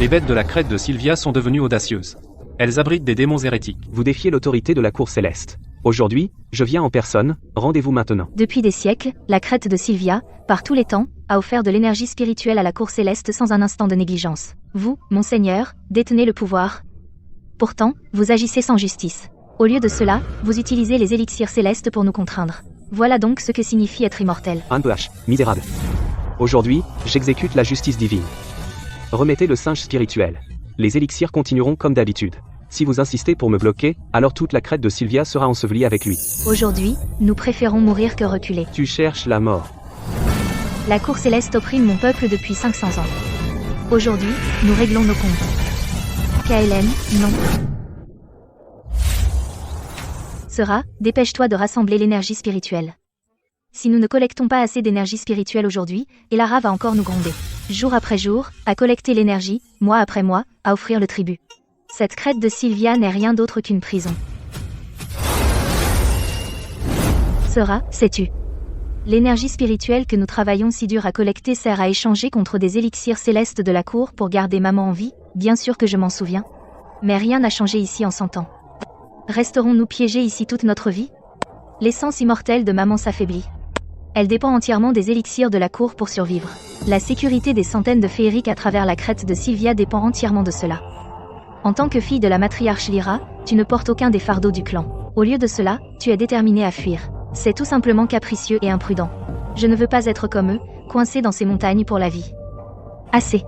Les bêtes de la crête de Sylvia sont devenues audacieuses. Elles abritent des démons hérétiques. Vous défiez l'autorité de la cour céleste. Aujourd'hui, je viens en personne, rendez-vous maintenant. Depuis des siècles, la crête de Sylvia, par tous les temps, a offert de l'énergie spirituelle à la cour céleste sans un instant de négligence. Vous, mon Seigneur, détenez le pouvoir. Pourtant, vous agissez sans justice. Au lieu de cela, vous utilisez les élixirs célestes pour nous contraindre. Voilà donc ce que signifie être immortel. Anph, misérable. Aujourd'hui, j'exécute la justice divine. Remettez le singe spirituel. Les élixirs continueront comme d'habitude. Si vous insistez pour me bloquer, alors toute la crête de Sylvia sera ensevelie avec lui. Aujourd'hui, nous préférons mourir que reculer. Tu cherches la mort. La cour céleste opprime mon peuple depuis 500 ans. Aujourd'hui, nous réglons nos comptes. KLM, non. Sera, dépêche-toi de rassembler l'énergie spirituelle. Si nous ne collectons pas assez d'énergie spirituelle aujourd'hui, Elara va encore nous gronder. Jour après jour, à collecter l'énergie, mois après mois, à offrir le tribut. Cette crête de Sylvia n'est rien d'autre qu'une prison. Sera, sais-tu? L'énergie spirituelle que nous travaillons si dur à collecter sert à échanger contre des élixirs célestes de la cour pour garder maman en vie, bien sûr que je m'en souviens. Mais rien n'a changé ici en 100 ans. Resterons-nous piégés ici toute notre vie? L'essence immortelle de maman s'affaiblit. Elle dépend entièrement des élixirs de la cour pour survivre. La sécurité des centaines de féeriques à travers la crête de Sylvia dépend entièrement de cela. En tant que fille de la matriarche Lyra, tu ne portes aucun des fardeaux du clan. Au lieu de cela, tu es déterminée à fuir. C'est tout simplement capricieux et imprudent. Je ne veux pas être comme eux, coincé dans ces montagnes pour la vie. Assez.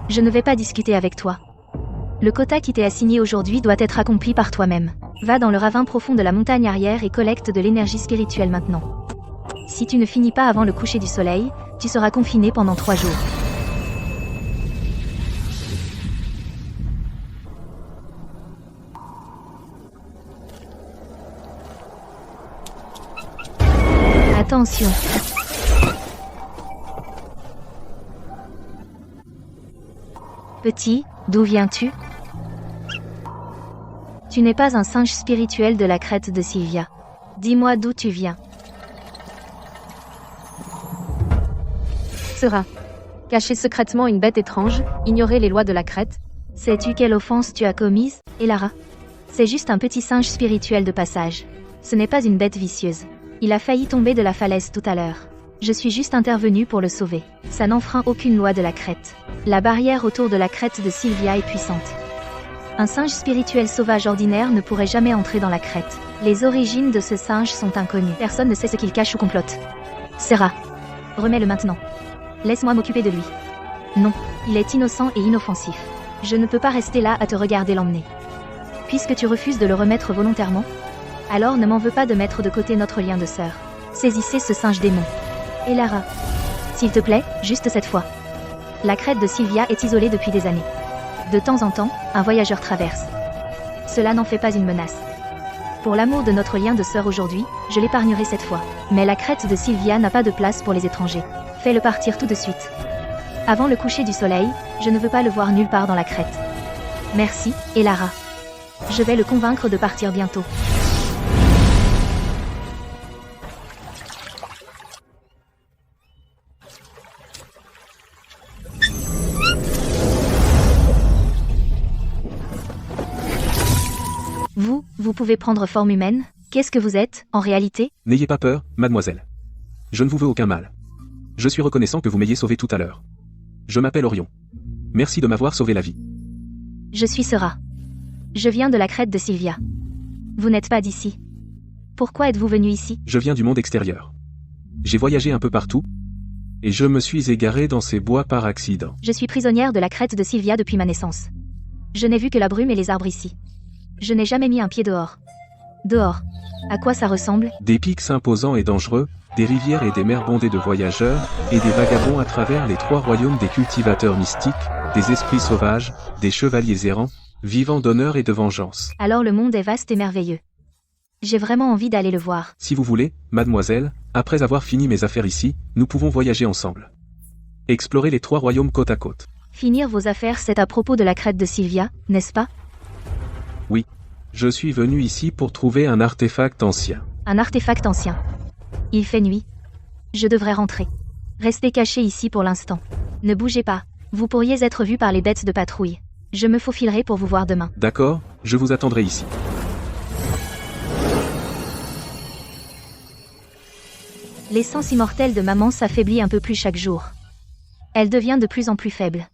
Je ne vais pas discuter avec toi. Le quota qui t'est assigné aujourd'hui doit être accompli par toi-même. Va dans le ravin profond de la montagne arrière et collecte de l'énergie spirituelle maintenant. Si tu ne finis pas avant le coucher du soleil, tu seras confiné pendant 3 jours. Attention. Petit, d'où viens-tu? Tu n'es pas un singe spirituel de la crête de Sylvia. Dis-moi d'où tu viens. Sera. Cacher secrètement une bête étrange, ignorer les lois de la crête. Sais-tu quelle offense tu as commise, Elara? C'est juste un petit singe spirituel de passage. Ce n'est pas une bête vicieuse. Il a failli tomber de la falaise tout à l'heure. Je suis juste intervenue pour le sauver. Ça n'enfreint aucune loi de la crête. La barrière autour de la crête de Sylvia est puissante. Un singe spirituel sauvage ordinaire ne pourrait jamais entrer dans la crête. Les origines de ce singe sont inconnues. Personne ne sait ce qu'il cache ou complote. Sera. Remets-le maintenant. Laisse-moi m'occuper de lui. Non, il est innocent et inoffensif. Je ne peux pas rester là à te regarder l'emmener. Puisque tu refuses de le remettre volontairement, alors ne m'en veux pas de mettre de côté notre lien de sœur. Saisissez ce singe démon. Elara. S'il te plaît, juste cette fois. La crête de Sylvia est isolée depuis des années. De temps en temps, un voyageur traverse. Cela n'en fait pas une menace. Pour l'amour de notre lien de sœur aujourd'hui, je l'épargnerai cette fois. Mais la crête de Sylvia n'a pas de place pour les étrangers. Fais-le partir tout de suite. Avant le coucher du soleil, je ne veux pas le voir nulle part dans la crête. Merci, Elara. Je vais le convaincre de partir bientôt. Vous pouvez prendre forme humaine? Qu'est-ce que vous êtes, en réalité? N'ayez pas peur, mademoiselle. Je ne vous veux aucun mal. Je suis reconnaissant que vous m'ayez sauvé tout à l'heure. Je m'appelle Orion. Merci de m'avoir sauvé la vie. Je suis Sera. Je viens de la crête de Sylvia. Vous n'êtes pas d'ici. Pourquoi êtes-vous venu ici? Je viens du monde extérieur. J'ai voyagé un peu partout, et je me suis égaré dans ces bois par accident. Je suis prisonnière de la crête de Sylvia depuis ma naissance. Je n'ai vu que la brume et les arbres ici. Je n'ai jamais mis un pied dehors. Dehors. À quoi ça ressemble? Des pics imposants et dangereux, des rivières et des mers bondées de voyageurs, et des vagabonds à travers les 3 royaumes des cultivateurs mystiques, des esprits sauvages, des chevaliers errants, vivant d'honneur et de vengeance. Alors le monde est vaste et merveilleux. J'ai vraiment envie d'aller le voir. Si vous voulez, mademoiselle, après avoir fini mes affaires ici, nous pouvons voyager ensemble. Explorer les 3 royaumes côte à côte. Finir vos affaires, c'est à propos de la crête de Sylvia, n'est-ce pas? Oui. Je suis venu ici pour trouver un artefact ancien. Un artefact ancien. Il fait nuit. Je devrais rentrer. Restez caché ici pour l'instant. Ne bougez pas. Vous pourriez être vu par les bêtes de patrouille. Je me faufilerai pour vous voir demain. D'accord, je vous attendrai ici. L'essence immortelle de maman s'affaiblit un peu plus chaque jour. Elle devient de plus en plus faible.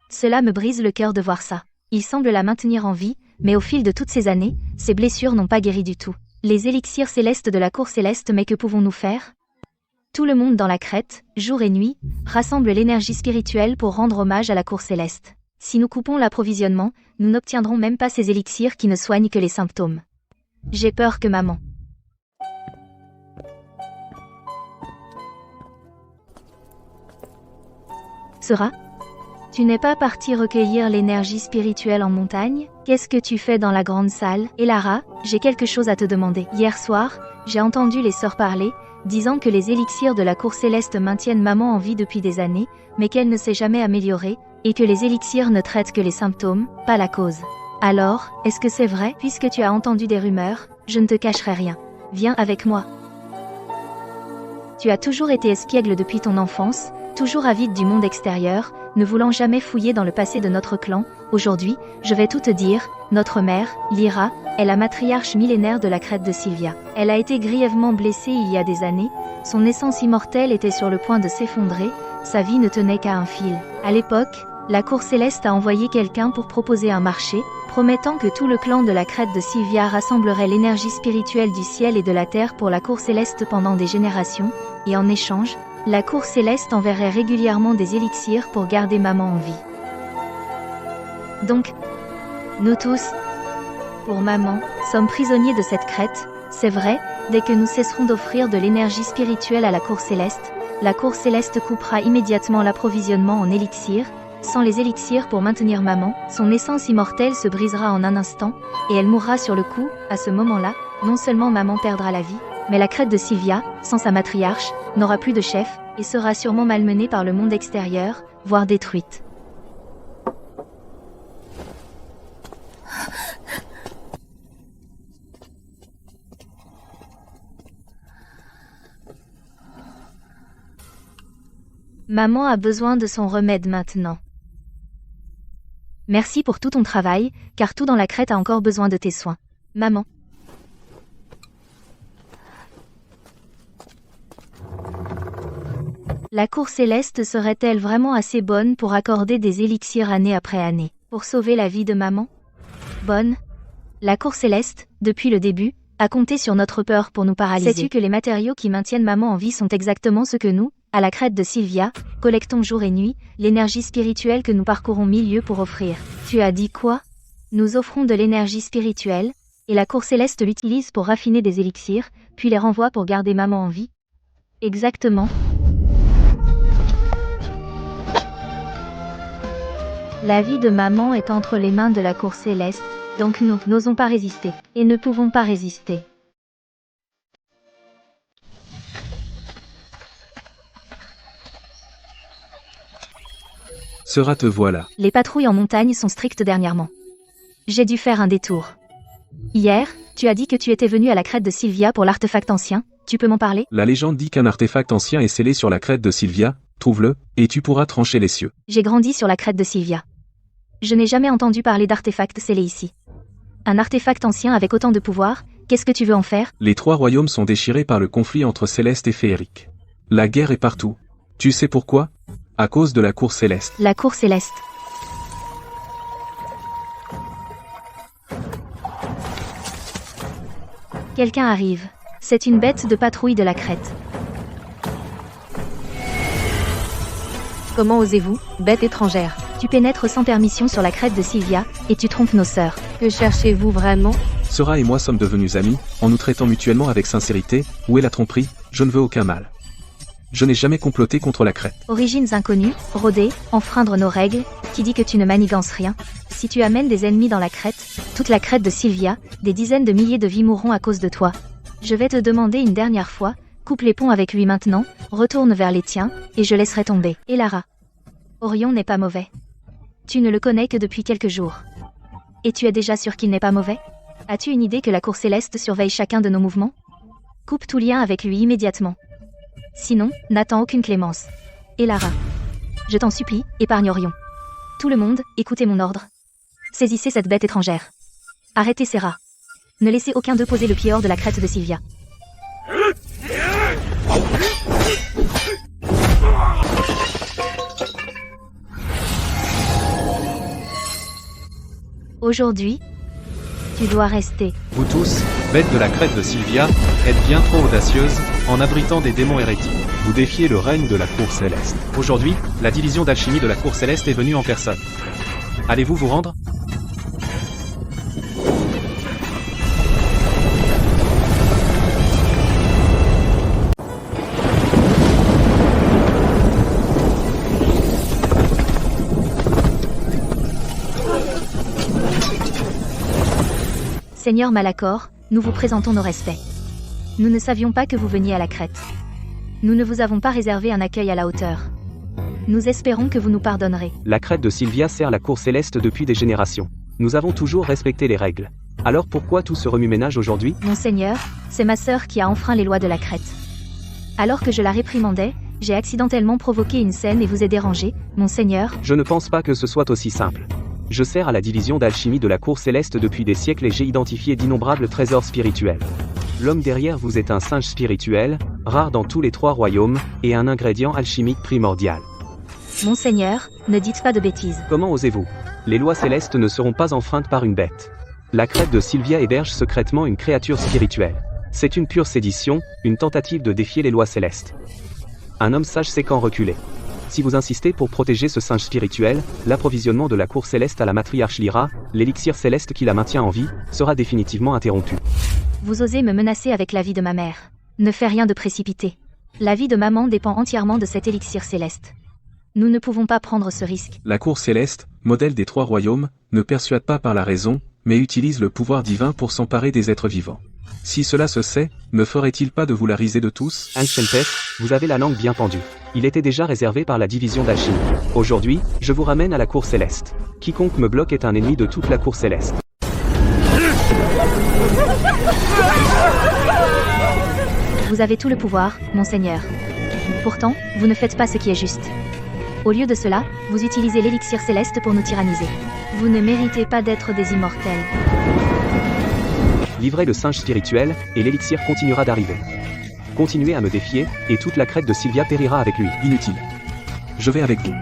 Cela me brise le cœur de voir ça. Il semble la maintenir en vie, mais au fil de toutes ces années, ses blessures n'ont pas guéri du tout. Les élixirs célestes de la cour céleste, mais que pouvons-nous faire? Tout le monde dans la crête, jour et nuit, rassemble l'énergie spirituelle pour rendre hommage à la cour céleste. Si nous coupons l'approvisionnement, nous n'obtiendrons même pas ces élixirs qui ne soignent que les symptômes. J'ai peur que maman. Sera? Tu n'es pas parti recueillir l'énergie spirituelle en montagne? Qu'est-ce que tu fais dans la grande salle? Et Lara, j'ai quelque chose à te demander. Hier soir, j'ai entendu les sœurs parler, disant que les élixirs de la cour céleste maintiennent maman en vie depuis des années, mais qu'elle ne s'est jamais améliorée, et que les élixirs ne traitent que les symptômes, pas la cause. Alors, est-ce que c'est vrai? Puisque tu as entendu des rumeurs, je ne te cacherai rien. Viens avec moi. Tu as toujours été espiègle depuis ton enfance, toujours avide du monde extérieur, ne voulant jamais fouiller dans le passé de notre clan. Aujourd'hui, je vais tout te dire. Notre mère, Lyra, est la matriarche millénaire de la crête de Sylvia. Elle a été grièvement blessée il y a des années, son essence immortelle était sur le point de s'effondrer, sa vie ne tenait qu'à un fil. À l'époque, la cour céleste a envoyé quelqu'un pour proposer un marché, promettant que tout le clan de la crête de Sylvia rassemblerait l'énergie spirituelle du ciel et de la terre pour la cour céleste pendant des générations, et en échange, la cour céleste enverrait régulièrement des élixirs pour garder maman en vie. Donc, nous tous, pour maman, sommes prisonniers de cette crête, c'est vrai, dès que nous cesserons d'offrir de l'énergie spirituelle à la cour céleste coupera immédiatement l'approvisionnement en élixirs. Sans les élixirs pour maintenir maman, son essence immortelle se brisera en un instant, et elle mourra sur le coup. À ce moment-là, non seulement maman perdra la vie, mais la crête de Sylvia, sans sa matriarche, n'aura plus de chef, et sera sûrement malmenée par le monde extérieur, voire détruite. Maman a besoin de son remède maintenant. Merci pour tout ton travail, car tout dans la crête a encore besoin de tes soins. Maman. La cour céleste serait-elle vraiment assez bonne pour accorder des élixirs année après année, pour sauver la vie de maman? Bonne. La cour céleste, depuis le début, a compté sur notre peur pour nous paralyser. Sais-tu que les matériaux qui maintiennent maman en vie sont exactement ce que nous, à la crête de Sylvia, collectons jour et nuit, l'énergie spirituelle que nous parcourons 1000 lieues pour offrir. Tu as dit quoi? Nous offrons de l'énergie spirituelle, et la cour céleste l'utilise pour raffiner des élixirs, puis les renvoie pour garder maman en vie? Exactement. La vie de maman est entre les mains de la cour céleste, donc nous n'osons pas résister, et ne pouvons pas résister. Sera te voilà. Les patrouilles en montagne sont strictes dernièrement. J'ai dû faire un détour. Hier, tu as dit que tu étais venu à la crête de Sylvia pour l'artefact ancien, tu peux m'en parler? La légende dit qu'un artefact ancien est scellé sur la crête de Sylvia, trouve-le, et tu pourras trancher les cieux. J'ai grandi sur la crête de Sylvia. Je n'ai jamais entendu parler d'artefacts scellés ici. Un artefact ancien avec autant de pouvoir, qu'est-ce que tu veux en faire? Les 3 royaumes sont déchirés par le conflit entre Céleste et Féerique. La guerre est partout. Tu sais pourquoi? À cause de la cour céleste. La cour céleste. Quelqu'un arrive. C'est une bête de patrouille de la crête. Comment osez-vous, bête étrangère? Tu pénètres sans permission sur la crête de Sylvia, et tu trompes nos sœurs. Que cherchez-vous vraiment? Sora et moi sommes devenus amis, en nous traitant mutuellement avec sincérité. Où est la tromperie? Je ne veux aucun mal. Je n'ai jamais comploté contre la crête. Origines inconnues, rôder, enfreindre nos règles, qui dit que tu ne manigances rien? Si tu amènes des ennemis dans la crête, toute la crête de Sylvia, des dizaines de milliers de vies mourront à cause de toi. Je vais te demander une dernière fois, coupe les ponts avec lui maintenant, retourne vers les tiens, et je laisserai tomber. Et Lara. Orion n'est pas mauvais. Tu ne le connais que depuis quelques jours. Et tu es déjà sûr qu'il n'est pas mauvais? As-tu une idée que la cour céleste surveille chacun de nos mouvements? Coupe tout lien avec lui immédiatement. Sinon, n'attends aucune clémence. Et Lara. je t'en supplie, épargne Orion. Tout le monde, écoutez mon ordre. Saisissez cette bête étrangère. Arrêtez ces rats. Ne laissez aucun d'eux poser le pied hors de la crête de Sylvia. Aujourd'hui, tu dois rester. Vous tous, bêtes de la crête de Sylvia, êtes bien trop audacieuses, en abritant des démons hérétiques. Vous défiez le règne de la Cour Céleste. Aujourd'hui, la division d'alchimie de la Cour Céleste est venue en personne. Allez-vous vous rendre ? Seigneur Malachor, nous vous présentons nos respects. Nous ne savions pas que vous veniez à la crête. Nous ne vous avons pas réservé un accueil à la hauteur. Nous espérons que vous nous pardonnerez. La crête de Sylvia sert la Cour Céleste depuis des générations. Nous avons toujours respecté les règles. Alors pourquoi tout ce remue-ménage aujourd'hui ? Monseigneur, c'est ma sœur qui a enfreint les lois de la crête. Alors que je la réprimandais, j'ai accidentellement provoqué une scène et vous ai dérangé, Monseigneur. Je ne pense pas que ce soit aussi simple. Je sers à la division d'alchimie de la Cour Céleste depuis des siècles et j'ai identifié d'innombrables trésors spirituels. L'homme derrière vous est un singe spirituel, rare dans tous les 3 royaumes, et un ingrédient alchimique primordial. Monseigneur, ne dites pas de bêtises. Comment osez-vous ? Les lois célestes ne seront pas enfreintes par une bête. La crête de Sylvia héberge secrètement une créature spirituelle. C'est une pure sédition, une tentative de défier les lois célestes. Un homme sage sait quand reculer. Si vous insistez pour protéger ce singe spirituel, l'approvisionnement de la Cour Céleste à la matriarche Lyra, l'élixir céleste qui la maintient en vie, sera définitivement interrompu. Vous osez me menacer avec la vie de ma mère. Ne fais rien de précipité. La vie de maman dépend entièrement de cet élixir céleste. Nous ne pouvons pas prendre ce risque. La Cour Céleste, modèle des 3 royaumes, ne persuade pas par la raison, mais utilise le pouvoir divin pour s'emparer des êtres vivants. Si cela se sait, ne ferait-il pas de vous la risée de tous ? Enchanted, vous avez la langue bien pendue. Il était déjà réservé par la division d'alchimie. Aujourd'hui, je vous ramène à la Cour Céleste. Quiconque me bloque est un ennemi de toute la Cour Céleste. Vous avez tout le pouvoir, Monseigneur. Pourtant, vous ne faites pas ce qui est juste. Au lieu de cela, vous utilisez l'élixir céleste pour nous tyranniser. Vous ne méritez pas d'être des immortels. Livrez le singe spirituel, et l'élixir continuera d'arriver. Continuez à me défier, et toute la crête de Sylvia périra avec lui. Inutile. Je vais avec vous.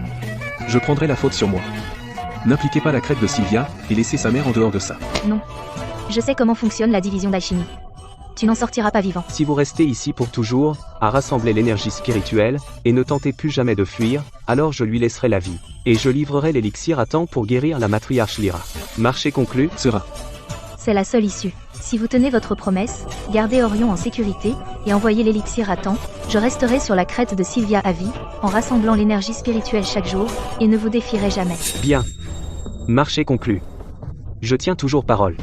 Je prendrai la faute sur moi. N'impliquez pas la crête de Sylvia, et laissez sa mère en dehors de ça. Non. Je sais comment fonctionne la division d'alchimie. Tu n'en sortiras pas vivant. Si vous restez ici pour toujours, à rassembler l'énergie spirituelle, et ne tentez plus jamais de fuir, alors je lui laisserai la vie. Et je livrerai l'élixir à temps pour guérir la matriarche Lyra. Marché conclu. Sera. C'est la seule issue. Si vous tenez votre promesse, gardez Orion en sécurité, et envoyez l'élixir à temps, je resterai sur la crête de Sylvia à vie, en rassemblant l'énergie spirituelle chaque jour, et ne vous défierai jamais. Bien. Marché conclu. Je tiens toujours parole.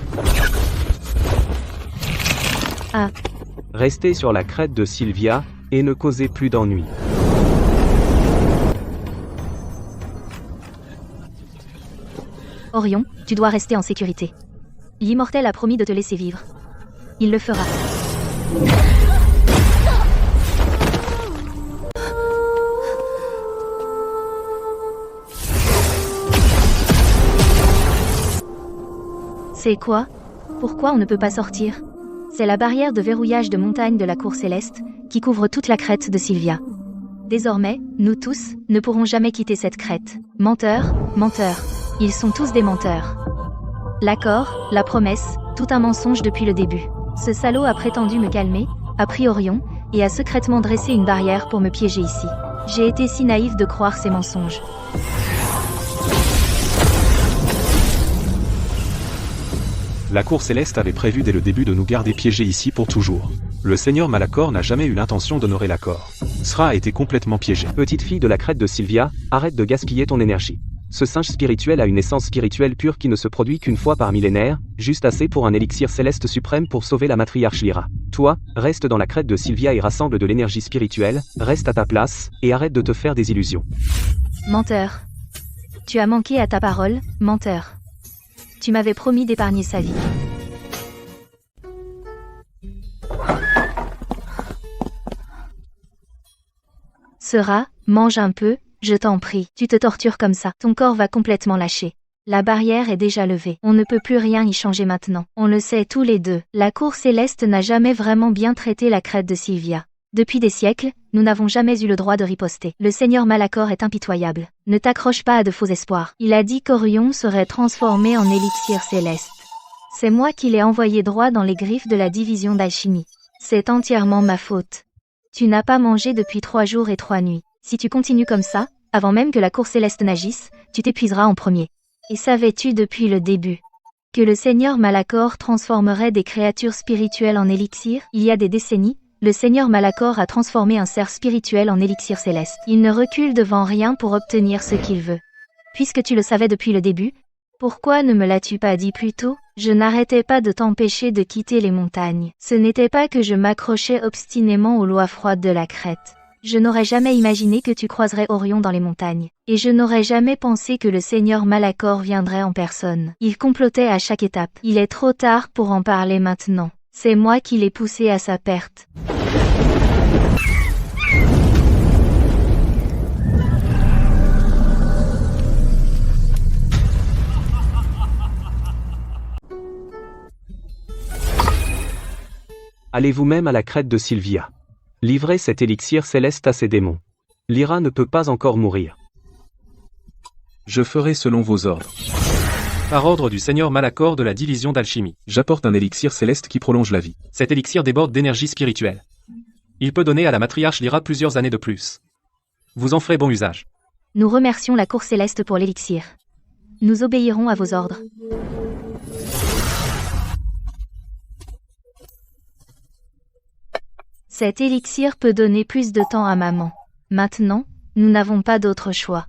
Ah. Restez sur la crête de Sylvia, et ne causez plus d'ennuis. Orion, tu dois rester en sécurité. L'immortel a promis de te laisser vivre. Il le fera. C'est quoi ? Pourquoi on ne peut pas sortir ? C'est la barrière de verrouillage de montagne de la Cour Céleste, qui couvre toute la crête de Sylvia. Désormais, nous tous, ne pourrons jamais quitter cette crête. Menteurs, menteurs. Ils sont tous des menteurs. L'accord, la promesse, tout un mensonge depuis le début. Ce salaud a prétendu me calmer, a pris Orion, et a secrètement dressé une barrière pour me piéger ici. J'ai été si naïf de croire ces mensonges. La Cour Céleste avait prévu dès le début de nous garder piégés ici pour toujours. Le Seigneur Malachor n'a jamais eu l'intention d'honorer l'accord. Sra a été complètement piégé. Petite fille de la crête de Sylvia, arrête de gaspiller ton énergie. Ce singe spirituel a une essence spirituelle pure qui ne se produit qu'une fois par millénaire, juste assez pour un élixir céleste suprême pour sauver la matriarche Lyra. Toi, reste dans la crête de Sylvia et rassemble de l'énergie spirituelle, reste à ta place, et arrête de te faire des illusions. Menteur. Tu as manqué à ta parole, menteur. Tu m'avais promis d'épargner sa vie. Sera, mange un peu, Je t'en prie, tu te tortures comme ça, ton corps va complètement lâcher. La barrière est déjà levée, on ne peut plus rien y changer maintenant. On le sait tous les deux, la cour céleste n'a jamais vraiment bien traité la crête de Sylvia. Depuis des siècles, nous n'avons jamais eu le droit de riposter. Le Seigneur Malachor est impitoyable. Ne t'accroche pas à de faux espoirs. Il a dit qu'Orion serait transformé en élixir céleste. C'est moi qui l'ai envoyé droit dans les griffes de la division d'alchimie. C'est entièrement ma faute. Tu n'as pas mangé depuis 3 jours et 3 nuits. Si tu continues comme ça, avant même que la cour céleste n'agisse, tu t'épuiseras en premier. Et savais-tu depuis le début que le Seigneur Malachor transformerait des créatures spirituelles en élixir? Il y a des décennies, le Seigneur Malachor a transformé un cerf spirituel en élixir céleste. Il ne recule devant rien pour obtenir ce qu'il veut. Puisque tu le savais depuis le début, pourquoi ne me l'as-tu pas dit plus tôt? Je n'arrêtais pas de t'empêcher de quitter les montagnes. Ce n'était pas que je m'accrochais obstinément aux lois froides de la crête. Je n'aurais jamais imaginé que tu croiserais Orion dans les montagnes. Et je n'aurais jamais pensé que le Seigneur Malachor viendrait en personne. Il complotait à chaque étape. Il est trop tard pour en parler maintenant. C'est moi qui l'ai poussé à sa perte. Allez vous-même à la crête de Sylvia. Livrez cet élixir céleste à ces démons. Lyra ne peut pas encore mourir. Je ferai selon vos ordres. Par ordre du Seigneur Malachor de la division d'alchimie. J'apporte un élixir céleste qui prolonge la vie. Cet élixir déborde d'énergie spirituelle. Il peut donner à la matriarche Lyra plusieurs années de plus. Vous en ferez bon usage. Nous remercions la cour céleste pour l'élixir. Nous obéirons à vos ordres. Cet élixir peut donner plus de temps à maman. Maintenant, nous n'avons pas d'autre choix.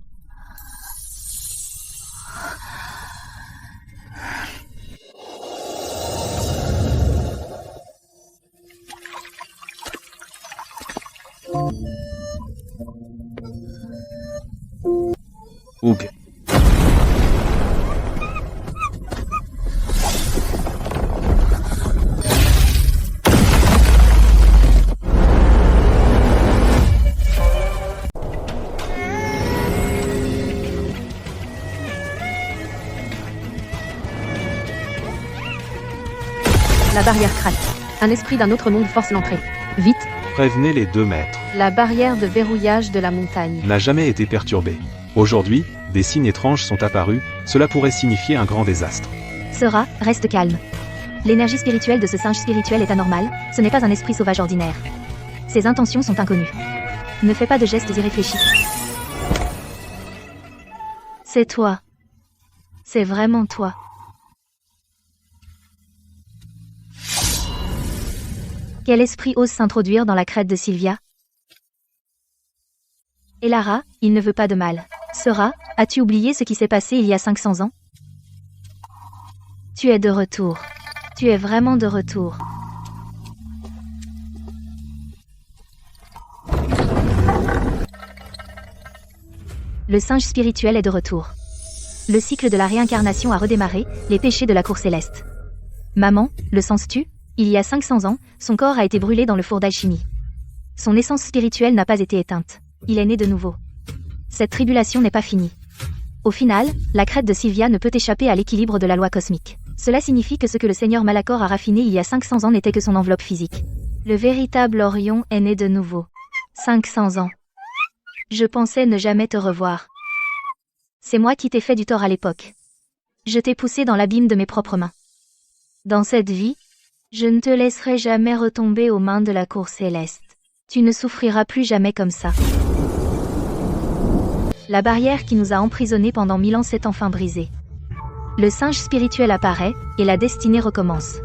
Oug. La barrière craque. Un esprit d'un autre monde force l'entrée. Vite, Prévenez les 2 maîtres. la barrière de verrouillage de la montagne. N'a jamais été perturbée. Aujourd'hui, des signes étranges sont apparus, cela pourrait signifier un grand désastre. Sera, reste calme. L'énergie spirituelle de ce singe spirituel est anormale, ce n'est pas un esprit sauvage ordinaire. Ses intentions sont inconnues. Ne fais pas de gestes irréfléchis. C'est toi. C'est vraiment toi. Quel esprit ose s'introduire dans la crête de Sylvia? Elara, il ne veut pas de mal. Sera, as-tu oublié ce qui s'est passé il y a 500 ans? Tu es de retour. Tu es vraiment de retour. Le singe spirituel est de retour. Le cycle de la réincarnation a redémarré, les péchés de la cour céleste. Maman, le sens-tu? Il y a 500 ans, son corps a été brûlé dans le four d'alchimie. Son essence spirituelle n'a pas été éteinte. Il est né de nouveau. Cette tribulation n'est pas finie. Au final, la crête de Sylvia ne peut échapper à l'équilibre de la loi cosmique. Cela signifie que ce que le Seigneur Malachor a raffiné il y a 500 ans n'était que son enveloppe physique. Le véritable Orion est né de nouveau. 500 ans. Je pensais ne jamais te revoir. C'est moi qui t'ai fait du tort à l'époque. Je t'ai poussé dans l'abîme de mes propres mains. Dans cette vie, je ne te laisserai jamais retomber aux mains de la cour céleste. Tu ne souffriras plus jamais comme ça. La barrière qui nous a emprisonnés pendant 1000 ans s'est enfin brisée. Le singe spirituel apparaît, et la destinée recommence.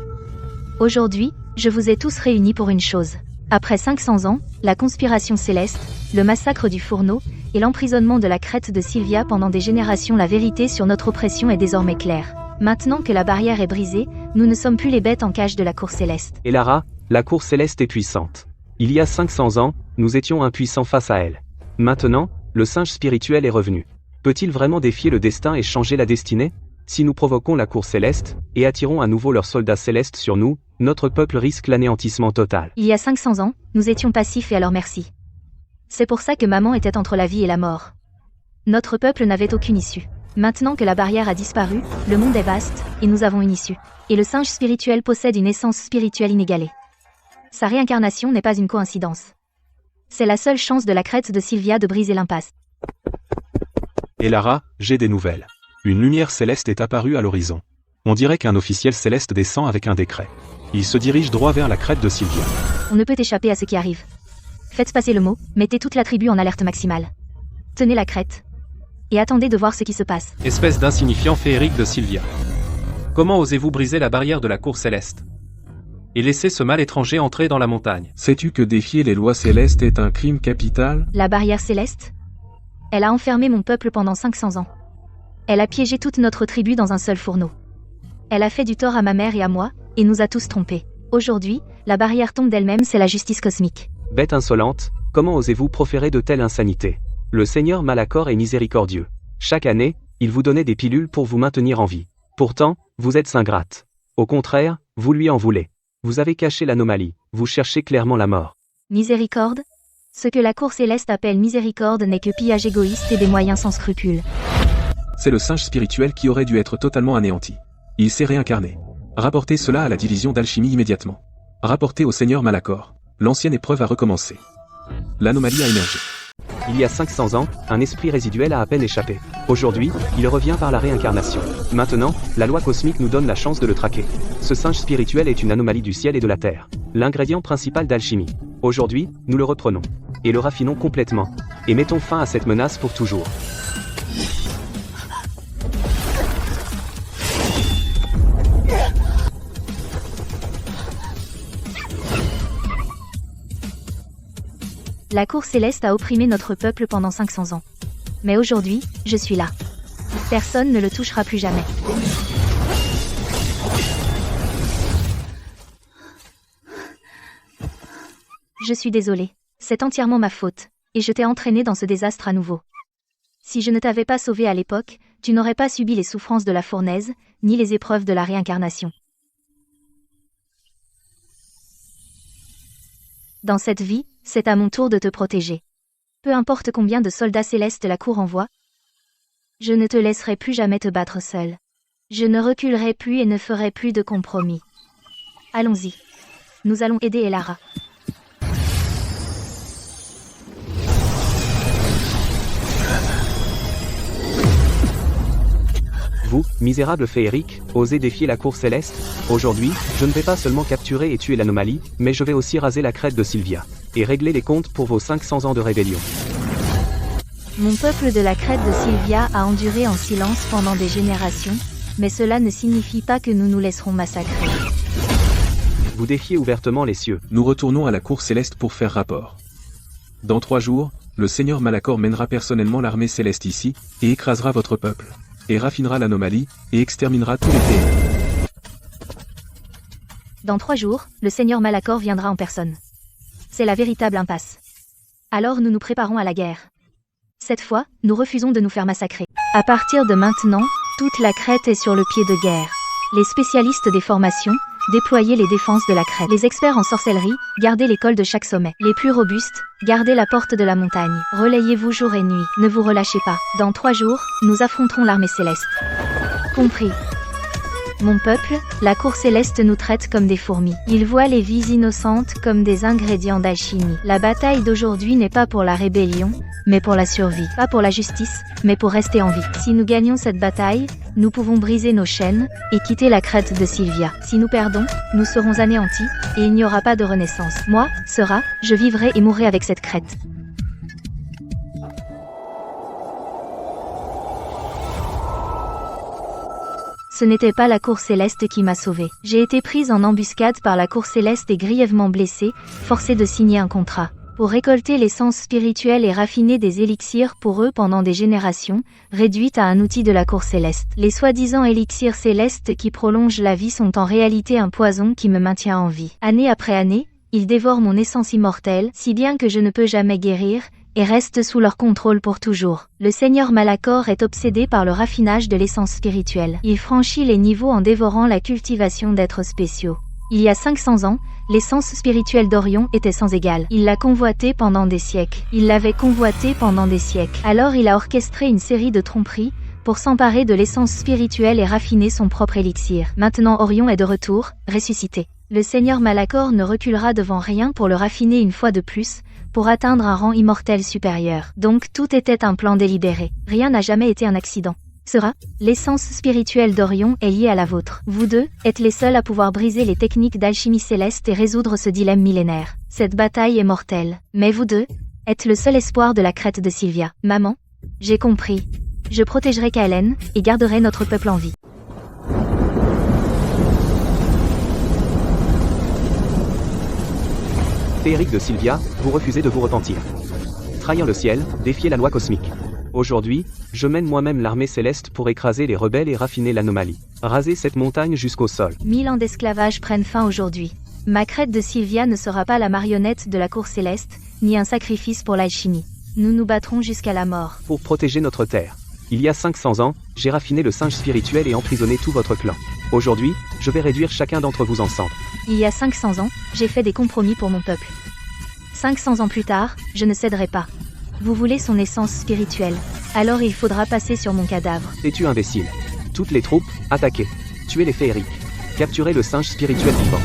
Aujourd'hui, je vous ai tous réunis pour une chose. Après 500 ans, la conspiration céleste, le massacre du fourneau, et l'emprisonnement de la crête de Sylvia pendant des générations, la vérité sur notre oppression est désormais claire. Maintenant que la barrière est brisée, nous ne sommes plus les bêtes en cage de la cour céleste. Elara, la cour céleste est puissante. Il y a 500 ans, nous étions impuissants face à elle. Maintenant, le singe spirituel est revenu. Peut-il vraiment défier le destin et changer la destinée? Si nous provoquons la cour céleste, et attirons à nouveau leurs soldats célestes sur nous, notre peuple risque l'anéantissement total. Il y a 500 ans, nous étions passifs et à leur merci. C'est pour ça que maman était entre la vie et la mort. Notre peuple n'avait aucune issue. Maintenant que la barrière a disparu, le monde est vaste, et nous avons une issue. Et le singe spirituel possède une essence spirituelle inégalée. Sa réincarnation n'est pas une coïncidence. C'est la seule chance de la crête de Sylvia de briser l'impasse. Elara, j'ai des nouvelles. Une lumière céleste est apparue à l'horizon. On dirait qu'un officiel céleste descend avec un décret. Il se dirige droit vers la crête de Sylvia. On ne peut échapper à ce qui arrive. Faites passer le mot, mettez toute la tribu en alerte maximale. Tenez la crête. Et attendez de voir ce qui se passe. Espèce d'insignifiant féerique de Sylvia. Comment osez-vous briser la barrière de la cour céleste et laisser ce mal étranger entrer dans la montagne? Sais-tu que défier les lois célestes est un crime capital? La barrière céleste? Elle a enfermé mon peuple pendant 500 ans. Elle a piégé toute notre tribu dans un seul fourneau. Elle a fait du tort à ma mère et à moi, et nous a tous trompés. Aujourd'hui, la barrière tombe d'elle-même, c'est la justice cosmique. Bête insolente, comment osez-vous proférer de telles insanités? Le Seigneur Malachor est miséricordieux. Chaque année, il vous donnait des pilules pour vous maintenir en vie. Pourtant, vous êtes ingrate. Au contraire, vous lui en voulez. Vous avez caché l'anomalie, vous cherchez clairement la mort. Miséricorde? Ce que la cour céleste appelle miséricorde n'est que pillage égoïste et des moyens sans scrupules. C'est le singe spirituel qui aurait dû être totalement anéanti. Il s'est réincarné. Rapportez cela à la division d'alchimie immédiatement. Rapportez au Seigneur Malachor. L'ancienne épreuve a recommencé. L'anomalie a émergé. Il y a 500 ans, un esprit résiduel a à peine échappé. Aujourd'hui, il revient par la réincarnation. Maintenant, la loi cosmique nous donne la chance de le traquer. Ce singe spirituel est une anomalie du ciel et de la terre. L'ingrédient principal d'alchimie. Aujourd'hui, nous le reprenons. Et le raffinons complètement. Et mettons fin à cette menace pour toujours. La cour céleste a opprimé notre peuple pendant 500 ans. Mais aujourd'hui, je suis là. Personne ne le touchera plus jamais. Je suis désolée. C'est entièrement ma faute. Et je t'ai entraîné dans ce désastre à nouveau. Si je ne t'avais pas sauvé à l'époque, tu n'aurais pas subi les souffrances de la fournaise, ni les épreuves de la réincarnation. Dans cette vie, c'est à mon tour de te protéger. Peu importe combien de soldats célestes la cour envoie, je ne te laisserai plus jamais te battre seul. Je ne reculerai plus et ne ferai plus de compromis. Allons-y. Nous allons aider Elara. Vous, misérable féerique, osez défier la cour céleste? Aujourd'hui, je ne vais pas seulement capturer et tuer l'anomalie, mais je vais aussi raser la crête de Sylvia. Et régler les comptes pour vos 500 ans de rébellion. Mon peuple de la crête de Sylvia a enduré en silence pendant des générations, mais cela ne signifie pas que nous nous laisserons massacrer. Vous défiez ouvertement les cieux. Nous retournons à la cour céleste pour faire rapport. Dans 3 jours, le Seigneur Malachor mènera personnellement l'armée céleste ici, et écrasera votre peuple. Et raffinera l'anomalie, et exterminera tous les ténèbres. Dans 3 jours, le Seigneur Malachor viendra en personne. C'est la véritable impasse. Alors nous nous préparons à la guerre. Cette fois, nous refusons de nous faire massacrer. À partir de maintenant, toute la crête est sur le pied de guerre. Les spécialistes des formations, déployez les défenses de la crête. Les experts en sorcellerie, gardez l'école de chaque sommet. Les plus robustes, gardez la porte de la montagne. Relayez-vous jour et nuit, ne vous relâchez pas. Dans 3 jours, nous affronterons l'armée céleste. Compris. Mon peuple, la cour céleste nous traite comme des fourmis. Ils voient les vies innocentes comme des ingrédients d'alchimie. La bataille d'aujourd'hui n'est pas pour la rébellion, mais pour la survie. Pas pour la justice, mais pour rester en vie. Si nous gagnons cette bataille, nous pouvons briser nos chaînes et quitter la crête de Sylvia. Si nous perdons, nous serons anéantis et il n'y aura pas de renaissance. Moi, Sera, je vivrai et mourrai avec cette crête. Ce n'était pas la cour céleste qui m'a sauvée. J'ai été prise en embuscade par la cour céleste et grièvement blessée, forcée de signer un contrat. Pour récolter l'essence spirituelle et raffiner des élixirs pour eux pendant des générations, réduite à un outil de la cour céleste. Les soi-disant élixirs célestes qui prolongent la vie sont en réalité un poison qui me maintient en vie. Année après année, ils dévorent mon essence immortelle, si bien que je ne peux jamais guérir, et reste sous leur contrôle pour toujours. Le Seigneur Malachor est obsédé par le raffinage de l'essence spirituelle. Il franchit les niveaux en dévorant la cultivation d'êtres spéciaux. Il y a 500 ans, l'essence spirituelle d'Orion était sans égale. Il l'a convoitée pendant des siècles. Il l'avait convoitée pendant des siècles. Alors il a orchestré une série de tromperies pour s'emparer de l'essence spirituelle et raffiner son propre élixir. Maintenant Orion est de retour, ressuscité. Le Seigneur Malachor ne reculera devant rien pour le raffiner une fois de plus, pour atteindre un rang immortel supérieur. Donc tout était un plan délibéré. Rien n'a jamais été un accident. Sera, l'essence spirituelle d'Orion est liée à la vôtre. Vous deux êtes les seuls à pouvoir briser les techniques d'alchimie céleste et résoudre ce dilemme millénaire. Cette bataille est mortelle. Mais vous deux êtes le seul espoir de la crête de Sylvia. Maman, j'ai compris. Je protégerai Kaelen et garderai notre peuple en vie. Féerique de Sylvia, vous refusez de vous repentir. Trahir le ciel, défier la loi cosmique. Aujourd'hui, je mène moi-même l'armée céleste pour écraser les rebelles et raffiner l'anomalie. Raser cette montagne jusqu'au sol. 1000 ans d'esclavage prennent fin aujourd'hui. Ma crête de Sylvia ne sera pas la marionnette de la cour céleste, ni un sacrifice pour l'alchimie. Nous nous battrons jusqu'à la mort. Pour protéger notre terre. Il y a 500 ans, j'ai raffiné le singe spirituel et emprisonné tout votre clan. Aujourd'hui, je vais réduire chacun d'entre vous en cendres. Il y a 500 ans, j'ai fait des compromis pour mon peuple. 500 ans plus tard, je ne céderai pas. Vous voulez son essence spirituelle. Alors il faudra passer sur mon cadavre. Es-tu imbécile? Toutes les troupes, attaquez. Tuez les féeriques. Capturez le singe spirituel vivant.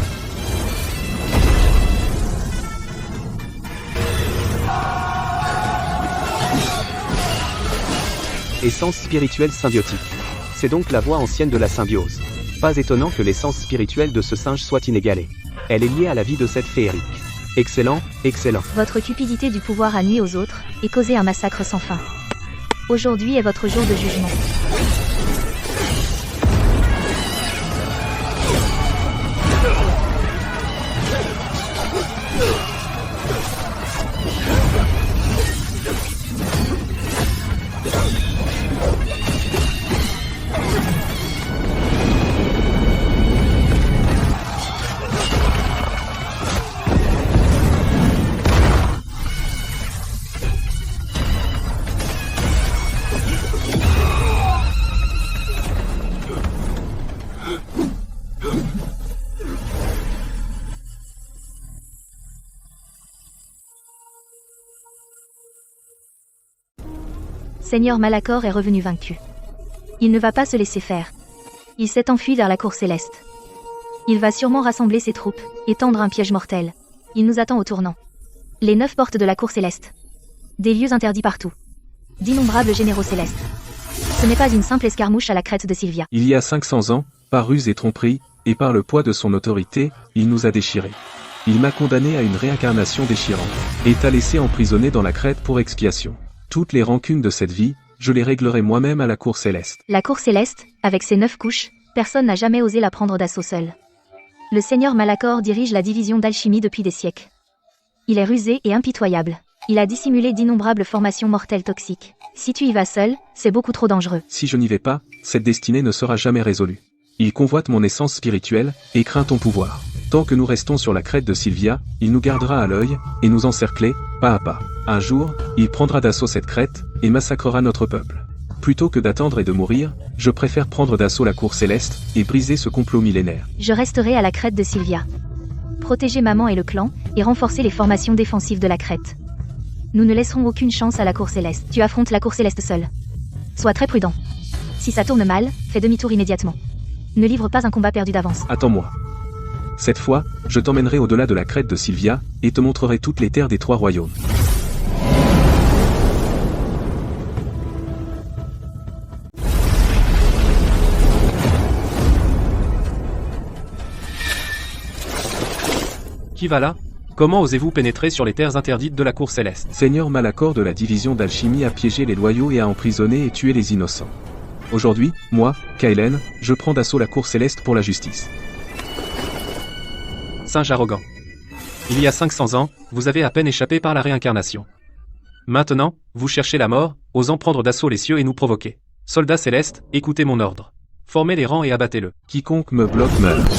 Essence spirituelle symbiotique. C'est donc la voie ancienne de la symbiose. Pas étonnant que l'essence spirituelle de ce singe soit inégalée. Elle est liée à la vie de cette féerique. Excellent, excellent. Votre cupidité du pouvoir a nui aux autres et causé un massacre sans fin. Aujourd'hui est votre jour de jugement. Seigneur Malachor est revenu vaincu. Il ne va pas se laisser faire. Il s'est enfui vers la cour céleste. Il va sûrement rassembler ses troupes et tendre un piège mortel. Il nous attend au tournant. Les 9 portes de la cour céleste. Des lieux interdits partout. D'innombrables généraux célestes. Ce n'est pas une simple escarmouche à la crête de Sylvia. Il y a 500 ans, par ruse et tromperie, et par le poids de son autorité, il nous a déchirés. Il m'a condamné à une réincarnation déchirante, et t'a laissé emprisonné dans la crête pour expiation. Toutes les rancunes de cette vie, je les réglerai moi-même à la cour céleste. La cour céleste, avec ses 9 couches, personne n'a jamais osé la prendre d'assaut seul. Le Seigneur Malachor dirige la division d'alchimie depuis des siècles. Il est rusé et impitoyable. Il a dissimulé d'innombrables formations mortelles toxiques. Si tu y vas seul, c'est beaucoup trop dangereux. Si je n'y vais pas, cette destinée ne sera jamais résolue. Il convoite mon essence spirituelle, et craint ton pouvoir. Tant que nous restons sur la crête de Sylvia, il nous gardera à l'œil, et nous encercler, pas à pas. Un jour, il prendra d'assaut cette crête, et massacrera notre peuple. Plutôt que d'attendre et de mourir, je préfère prendre d'assaut la cour céleste, et briser ce complot millénaire. Je resterai à la crête de Sylvia. Protéger maman et le clan, et renforcer les formations défensives de la crête. Nous ne laisserons aucune chance à la cour céleste. Tu affrontes la cour céleste seul. Sois très prudent. Si ça tourne mal, fais demi-tour immédiatement. Ne livre pas un combat perdu d'avance. Attends-moi. Cette fois, je t'emmènerai au-delà de la crête de Sylvia, et te montrerai toutes les terres des 3 royaumes. Qui va là? Comment osez-vous pénétrer sur les terres interdites de la cour céleste? Seigneur Malachor de la division d'alchimie a piégé les loyaux et a emprisonné et tué les innocents. Aujourd'hui, moi, Kaelen, je prends d'assaut la cour céleste pour la justice. Singe arrogant. Il y a 500 ans, vous avez à peine échappé par la réincarnation. Maintenant, vous cherchez la mort, osant prendre d'assaut les cieux et nous provoquer. Soldats célestes, écoutez mon ordre. Formez les rangs et abattez-le. Quiconque me bloque meurt.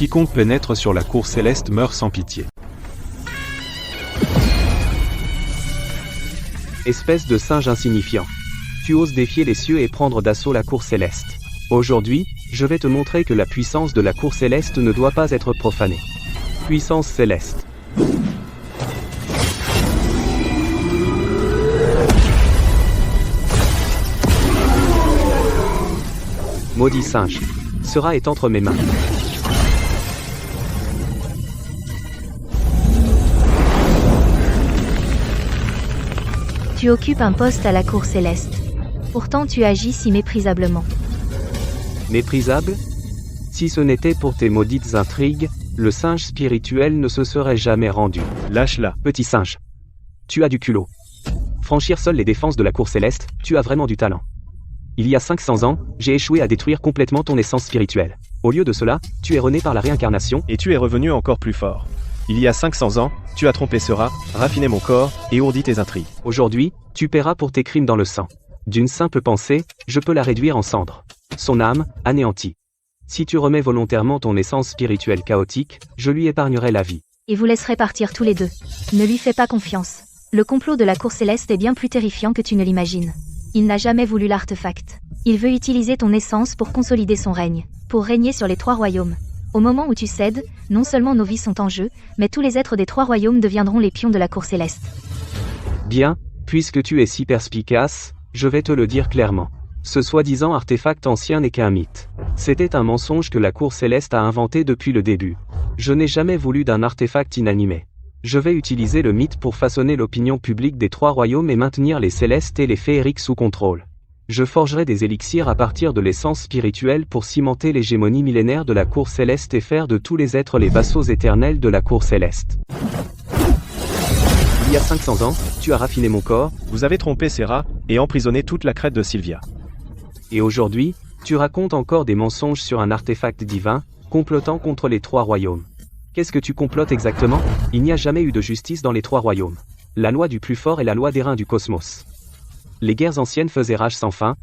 Quiconque pénètre sur la cour céleste meurt sans pitié. Espèce de singe insignifiant. Tu oses défier les cieux et prendre d'assaut la cour céleste. Aujourd'hui, je vais te montrer que la puissance de la cour céleste ne doit pas être profanée. Puissance céleste. Maudit singe. Sera est entre mes mains. Tu occupes un poste à la cour céleste. Pourtant tu agis si méprisablement. Méprisable? Si ce n'était pour tes maudites intrigues, le singe spirituel ne se serait jamais rendu. Lâche-la. Petit singe. Tu as du culot. Franchir seul les défenses de la cour céleste, tu as vraiment du talent. Il y a 500 ans, j'ai échoué à détruire complètement ton essence spirituelle. Au lieu de cela, tu es rené par la réincarnation, Et tu es revenu encore plus fort. Il y a 500 ans, tu as trompé ce rat, raffiné mon corps, et ourdi tes intrigues. aujourd'hui, tu paieras pour tes crimes dans le sang. D'une simple pensée, je peux la réduire en cendres. Son âme, anéantie. Si tu remets volontairement ton essence spirituelle chaotique, je lui épargnerai la vie. Et vous laisserez partir tous les deux. Ne lui fais pas confiance. Le complot de la cour céleste est bien plus terrifiant que tu ne l'imagines. Il n'a jamais voulu l'artefact. Il veut utiliser ton essence pour consolider son règne, pour régner sur les 3 royaumes. Au moment où tu cèdes, non seulement nos vies sont en jeu, mais tous les êtres des 3 royaumes deviendront les pions de la cour céleste. Bien, puisque tu es si perspicace, je vais te le dire clairement. Ce soi-disant artefact ancien n'est qu'un mythe. C'était un mensonge que la cour céleste a inventé depuis le début. Je n'ai jamais voulu d'un artefact inanimé. Je vais utiliser le mythe pour façonner l'opinion publique des 3 royaumes et maintenir les célestes et les féeriques sous contrôle. Je forgerai des élixirs à partir de l'essence spirituelle pour cimenter l'hégémonie millénaire de la cour céleste et faire de tous les êtres les vassaux éternels de la cour céleste. Il y a 500 ans, tu as raffiné mon corps, Vous avez trompé ces rats, et emprisonné toute la crête de Sylvia. et aujourd'hui, tu racontes encore des mensonges sur un artefact divin, complotant contre les 3 royaumes. Qu'est-ce que tu complotes exactement? Il n'y a jamais eu de justice dans les 3 royaumes. La loi du plus fort est la loi des reins du cosmos. Les guerres anciennes faisaient rage sans fin,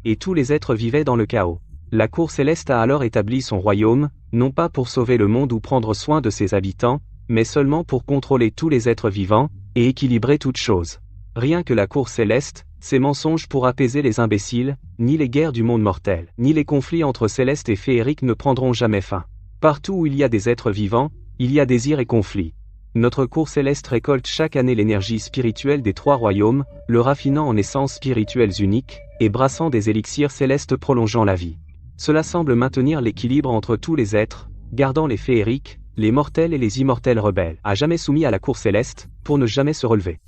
et tous les êtres vivaient dans le chaos. La cour céleste a alors établi son royaume, non pas pour sauver le monde ou prendre soin de ses habitants, mais seulement pour contrôler tous les êtres vivants, et équilibrer toutes choses. Rien que la cour céleste, ces mensonges pour apaiser les imbéciles, ni les guerres du monde mortel, ni les conflits entre célestes et féeriques ne prendront jamais fin. Partout où il y a des êtres vivants, il y a désir et conflit. Notre cour céleste récolte chaque année l'énergie spirituelle des 3 royaumes, le raffinant en essences spirituelles uniques, et brassant des élixirs célestes prolongeant la vie. Cela semble maintenir l'équilibre entre tous les êtres, gardant les féeriques, les mortels et les immortels rebelles, à jamais soumis à la cour céleste, pour ne jamais se relever.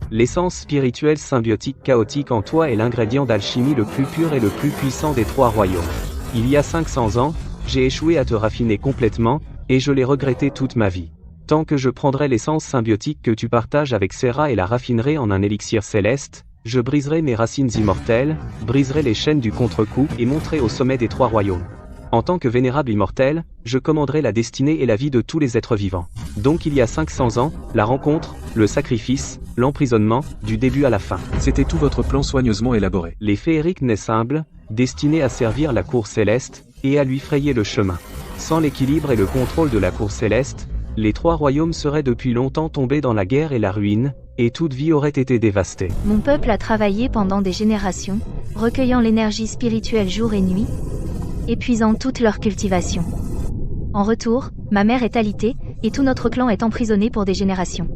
L'essence spirituelle symbiotique chaotique en toi est l'ingrédient d'alchimie le plus pur et le plus puissant des 3 royaumes. Il y a 500 ans, j'ai échoué à te raffiner complètement, et je l'ai regretté toute ma vie. Tant que je prendrai l'essence symbiotique que tu partages avec Serra et la raffinerai en un élixir céleste, je briserai mes racines immortelles, briserai les chaînes du contre-coup et monterai au sommet des 3 royaumes. En tant que vénérable immortel, je commanderai la destinée et la vie de tous les êtres vivants. Donc il y a 500 ans, la rencontre, le sacrifice, l'emprisonnement, du début à la fin. C'était tout votre plan soigneusement élaboré. Les féeriques naissent humbles, destinés à servir la cour céleste, et à lui frayer le chemin. Sans l'équilibre et le contrôle de la cour céleste, les 3 royaumes seraient depuis longtemps tombés dans la guerre et la ruine, et toute vie aurait été dévastée. Mon peuple a travaillé pendant des générations, recueillant l'énergie spirituelle jour et nuit, épuisant toute leur cultivation. En retour, ma mère est alitée, et tout notre clan est emprisonné pour des générations.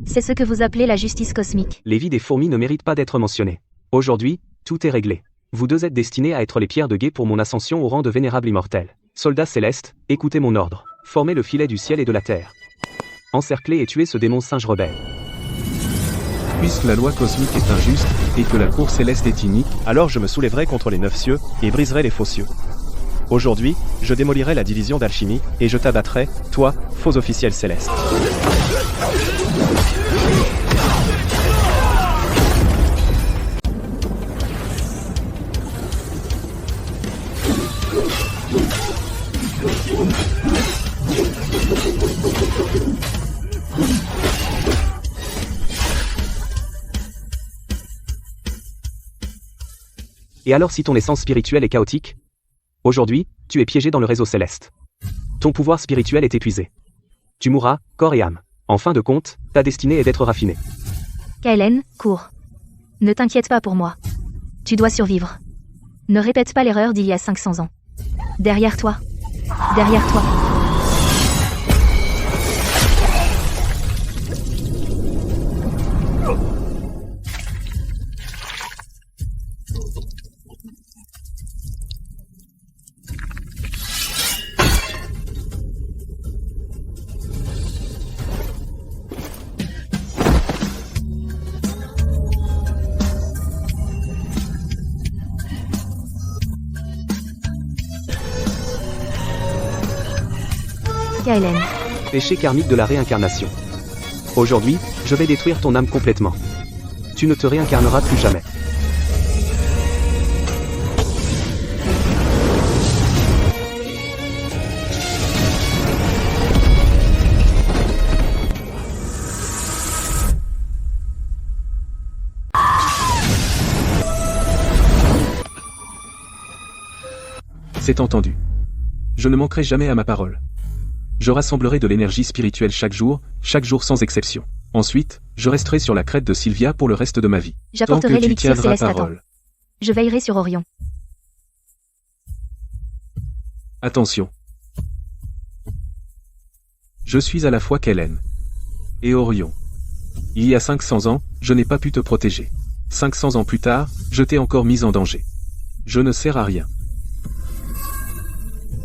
C'est ce que vous appelez la justice cosmique. Les vies des fourmis ne méritent pas d'être mentionnées. Aujourd'hui, tout est réglé. Vous 2 êtes destinés à être les pierres de guet pour mon ascension au rang de vénérable immortel. Soldats célestes, écoutez mon ordre. Formez le filet du ciel et de la terre. Encerclez et tuez ce démon singe rebelle. Puisque la loi cosmique est injuste, et que la cour céleste est inique, Alors je me soulèverai contre les 9 cieux, et briserai les faux cieux. Aujourd'hui, je démolirai la division d'alchimie, et je t'abattrai, toi, faux officiel céleste. Et alors si ton essence spirituelle est chaotique? Aujourd'hui, tu es piégé dans le réseau céleste. Ton pouvoir spirituel est épuisé. Tu mourras, corps et âme. En fin de compte, ta destinée est d'être raffinée. Kaelen, cours. Ne t'inquiète pas pour moi. Tu dois survivre. Ne répète pas l'erreur d'il y a 500 ans. Derrière toi. Derrière toi. Kaelen. Péché karmique de la réincarnation. Aujourd'hui, je vais détruire ton âme complètement. Tu ne te réincarneras plus jamais. C'est entendu. Je ne manquerai jamais à ma parole. Je rassemblerai de l'énergie spirituelle chaque jour sans exception. Ensuite, je resterai sur la crête de Sylvia pour le reste de ma vie. Tant J'apporterai que tu l'élixir tiendras céleste à temps. parole. Je veillerai sur Orion. Attention. Je suis à la fois Kaelen et Orion. Il y a 500 ans, je n'ai pas pu te protéger. 500 ans plus tard, je t'ai encore mis en danger. Je ne sers à rien.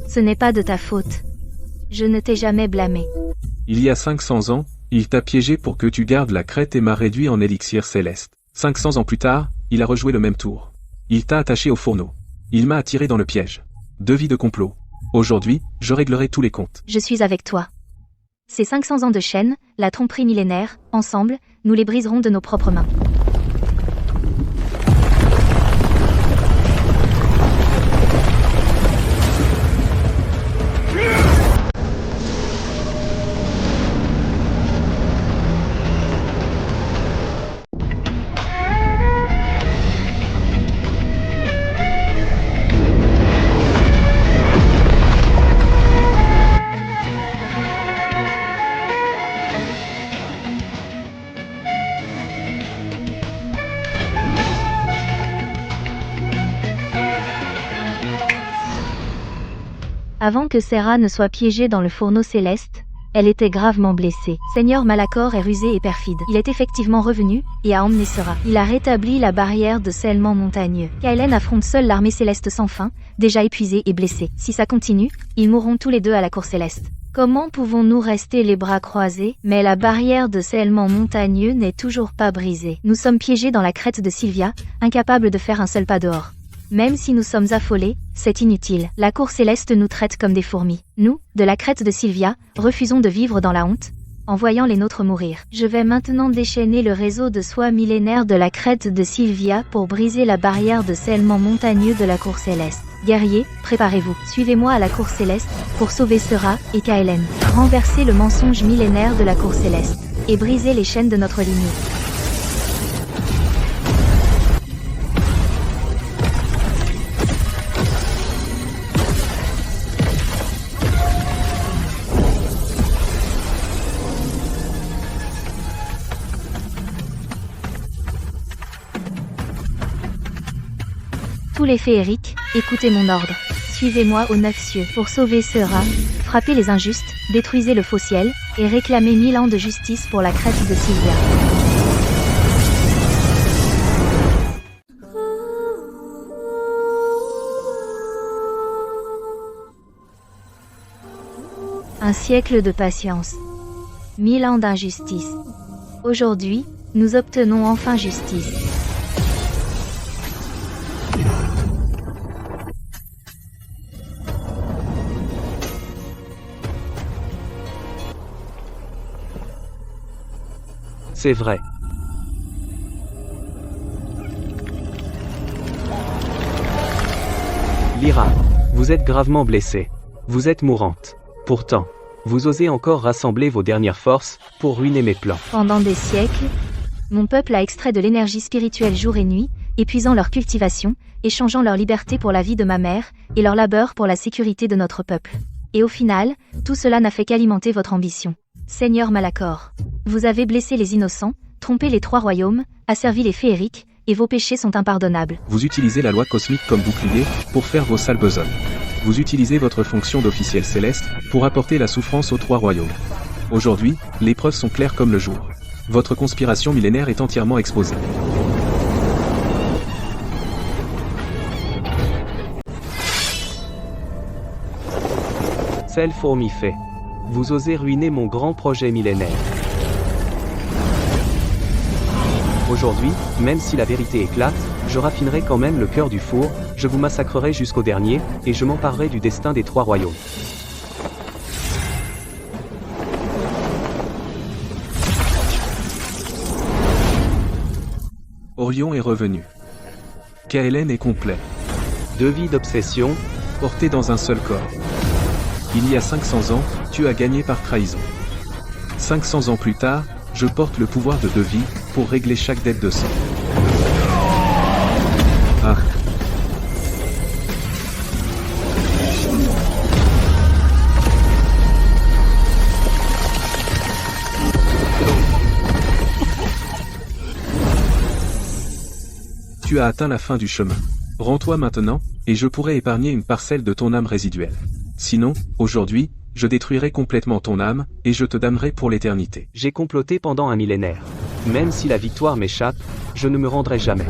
Ce n'est pas de ta faute. Je ne t'ai jamais blâmé. Il y a 500 ans, il t'a piégé pour que tu gardes la crête et m'a réduit en élixir céleste. 500 ans plus tard, il a rejoué le même tour. Il t'a attaché au fourneau. Il m'a attiré dans le piège. 2 vies de complot. Aujourd'hui, je réglerai tous les comptes. Je suis avec toi. Ces 500 ans de chaîne, la tromperie millénaire, ensemble, nous les briserons de nos propres mains. Avant que Serra ne soit piégée dans le fourneau céleste, elle était gravement blessée. Seigneur Malachor est rusé et perfide. Il est effectivement revenu et a emmené Serra. Il a rétabli la barrière de scellement montagneux. Kaelen affronte seule l'armée céleste sans fin, déjà épuisée et blessée. Si ça continue, ils mourront tous les deux à la cour céleste. Comment pouvons-nous rester les bras croisés? Mais la barrière de scellement montagneux n'est toujours pas brisée. Nous sommes piégés dans la crête de Sylvia, incapables de faire un seul pas dehors. Même si nous sommes affolés, c'est inutile. La cour céleste nous traite comme des fourmis. Nous, de la crête de Sylvia, refusons de vivre dans la honte, en voyant les nôtres mourir. Je vais maintenant déchaîner le réseau de soie millénaire de la crête de Sylvia pour briser la barrière de scellement montagneux de la cour céleste. Guerriers, préparez-vous. Suivez-moi à la cour céleste, pour sauver Serra et Kaelen. Renverser le mensonge millénaire de la cour céleste, et briser les chaînes de notre lignée. Tous les féeriques, écoutez mon ordre. Suivez-moi aux 9 cieux pour sauver Serra, frappez les injustes, détruisez le faux ciel, et réclamez 1000 ans de justice pour la crête de Sylvia. Un siècle de patience. 1000 ans d'injustice. Aujourd'hui, nous obtenons enfin justice. C'est vrai. Lyra, vous êtes gravement blessée. Vous êtes mourante. Pourtant, vous osez encore rassembler vos dernières forces pour ruiner mes plans. Pendant des siècles, mon peuple a extrait de l'énergie spirituelle jour et nuit, épuisant leur cultivation, échangeant leur liberté pour la vie de ma mère, et leur labeur pour la sécurité de notre peuple. Et au final, tout cela n'a fait qu'alimenter votre ambition. Seigneur Malachor, vous avez blessé les innocents, trompé les 3 royaumes, asservi les féeriques, et vos péchés sont impardonnables. Vous utilisez la loi cosmique comme bouclier pour faire vos sales besognes. Vous utilisez votre fonction d'officiel céleste pour apporter la souffrance aux 3 royaumes. Aujourd'hui, les preuves sont claires comme le jour. Votre conspiration millénaire est entièrement exposée. Celle fourmi fait. Vous osez ruiner mon grand projet millénaire. Aujourd'hui, même si la vérité éclate, je raffinerai quand même le cœur du four, je vous massacrerai jusqu'au dernier, et je m'emparerai du destin des 3 royaumes. Orion est revenu. KLN est complet. 2 vies d'obsession, Porté dans un seul corps. Il y a 500 ans, tu as gagné par trahison. 500 ans plus tard, je porte le pouvoir de 2 vies, pour régler chaque dette de sang. Ah. Tu as atteint la fin du chemin. Rends-toi maintenant, et je pourrai épargner une parcelle de ton âme résiduelle. Sinon, aujourd'hui, je détruirai complètement ton âme, et je te damnerai pour l'éternité. j'ai comploté pendant un millénaire. Même si la victoire m'échappe, je ne me rendrai jamais.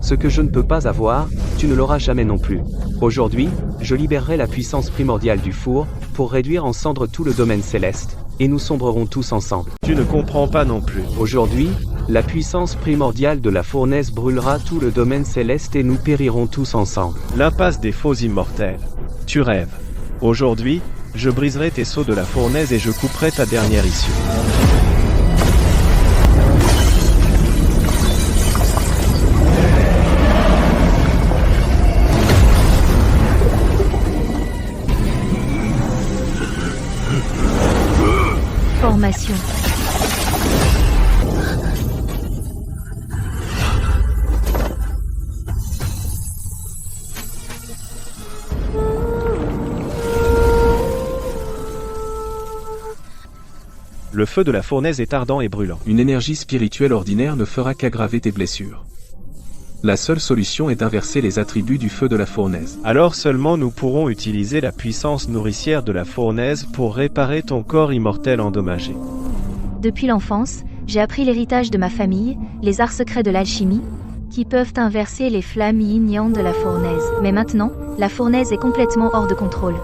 Ce que je ne peux pas avoir, tu ne l'auras jamais non plus. Aujourd'hui, je libérerai la puissance primordiale du four, pour réduire en cendres tout le domaine céleste, et nous sombrerons tous ensemble. Tu ne comprends pas non plus. Aujourd'hui, la puissance primordiale de la fournaise brûlera tout le domaine céleste et nous périrons tous ensemble. L'impasse des faux immortels. Tu rêves. Aujourd'hui, je briserai tes sceaux de la fournaise et je couperai ta dernière issue. Formation. Le feu de la fournaise est ardent et brûlant. Une énergie spirituelle ordinaire ne fera qu'aggraver tes blessures. La seule solution est d'inverser les attributs du feu de la fournaise. Alors seulement nous pourrons utiliser la puissance nourricière de la fournaise pour réparer ton corps immortel endommagé. Depuis l'enfance, j'ai appris l'héritage de ma famille, les arts secrets de l'alchimie, qui peuvent inverser les flammes yin-yang de la fournaise. Mais maintenant, la fournaise est complètement hors de contrôle.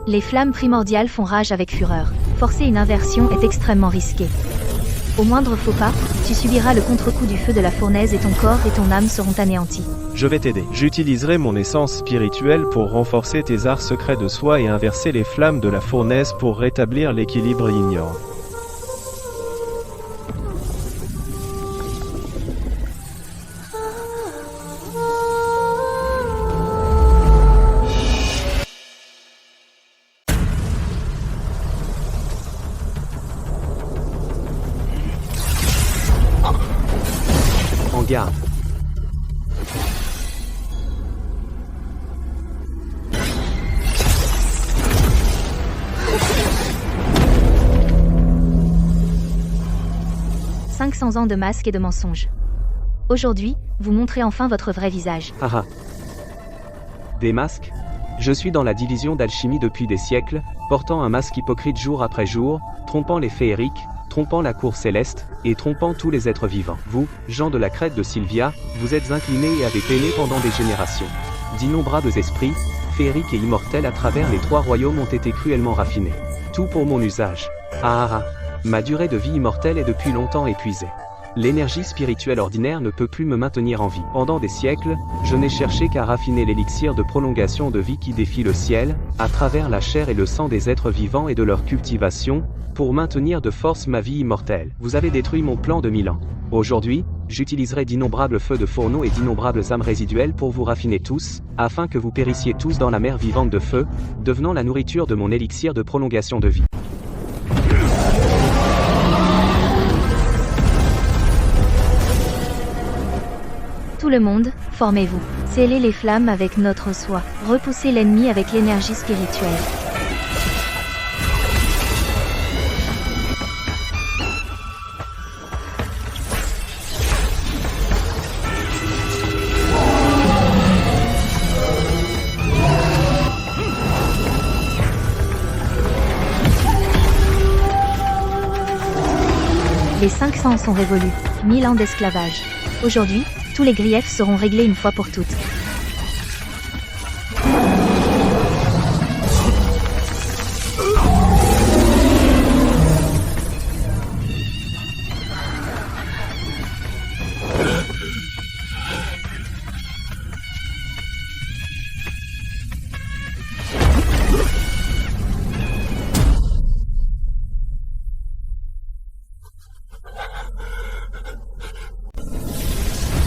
Les flammes primordiales font rage avec fureur. Forcer une inversion est extrêmement risqué. Au moindre faux pas, tu subiras le contre-coup du feu de la fournaise et ton corps et ton âme seront anéantis. Je vais t'aider. J'utiliserai mon essence spirituelle pour renforcer tes arts secrets de soi et inverser les flammes de la fournaise pour rétablir l'équilibre yin-yang. En garde. « 500 ans de masques et de mensonges. Aujourd'hui, vous montrez enfin votre vrai visage. Haha. Des masques? Je suis dans la division d'alchimie depuis des siècles, portant un masque hypocrite jour après jour, trompant les féeriques, trompant la cour céleste, et trompant tous les êtres vivants. Vous, gens de la crête de Sylvia, vous êtes inclinés et avez peiné pendant des générations. D'innombrables esprits, féeriques et immortels à travers les 3 royaumes ont été cruellement raffinés. Tout pour mon usage. Ah ah ah. Ma durée de vie immortelle est depuis longtemps épuisée. L'énergie spirituelle ordinaire ne peut plus me maintenir en vie. Pendant des siècles, je n'ai cherché qu'à raffiner l'élixir de prolongation de vie qui défie le ciel, à travers la chair et le sang des êtres vivants et de leur cultivation, pour maintenir de force ma vie immortelle. Vous avez détruit mon plan de 1000 ans. Aujourd'hui, j'utiliserai d'innombrables feux de fourneaux et d'innombrables âmes résiduelles pour vous raffiner tous, afin que vous périssiez tous dans la mer vivante de feu, devenant la nourriture de mon élixir de prolongation de vie. Tout le monde, formez-vous. Scellez les flammes avec notre soi. Repoussez l'ennemi avec l'énergie spirituelle. Les 500 sont révolus. 1000 ans d'esclavage. Aujourd'hui, tous les griefs seront réglés une fois pour toutes.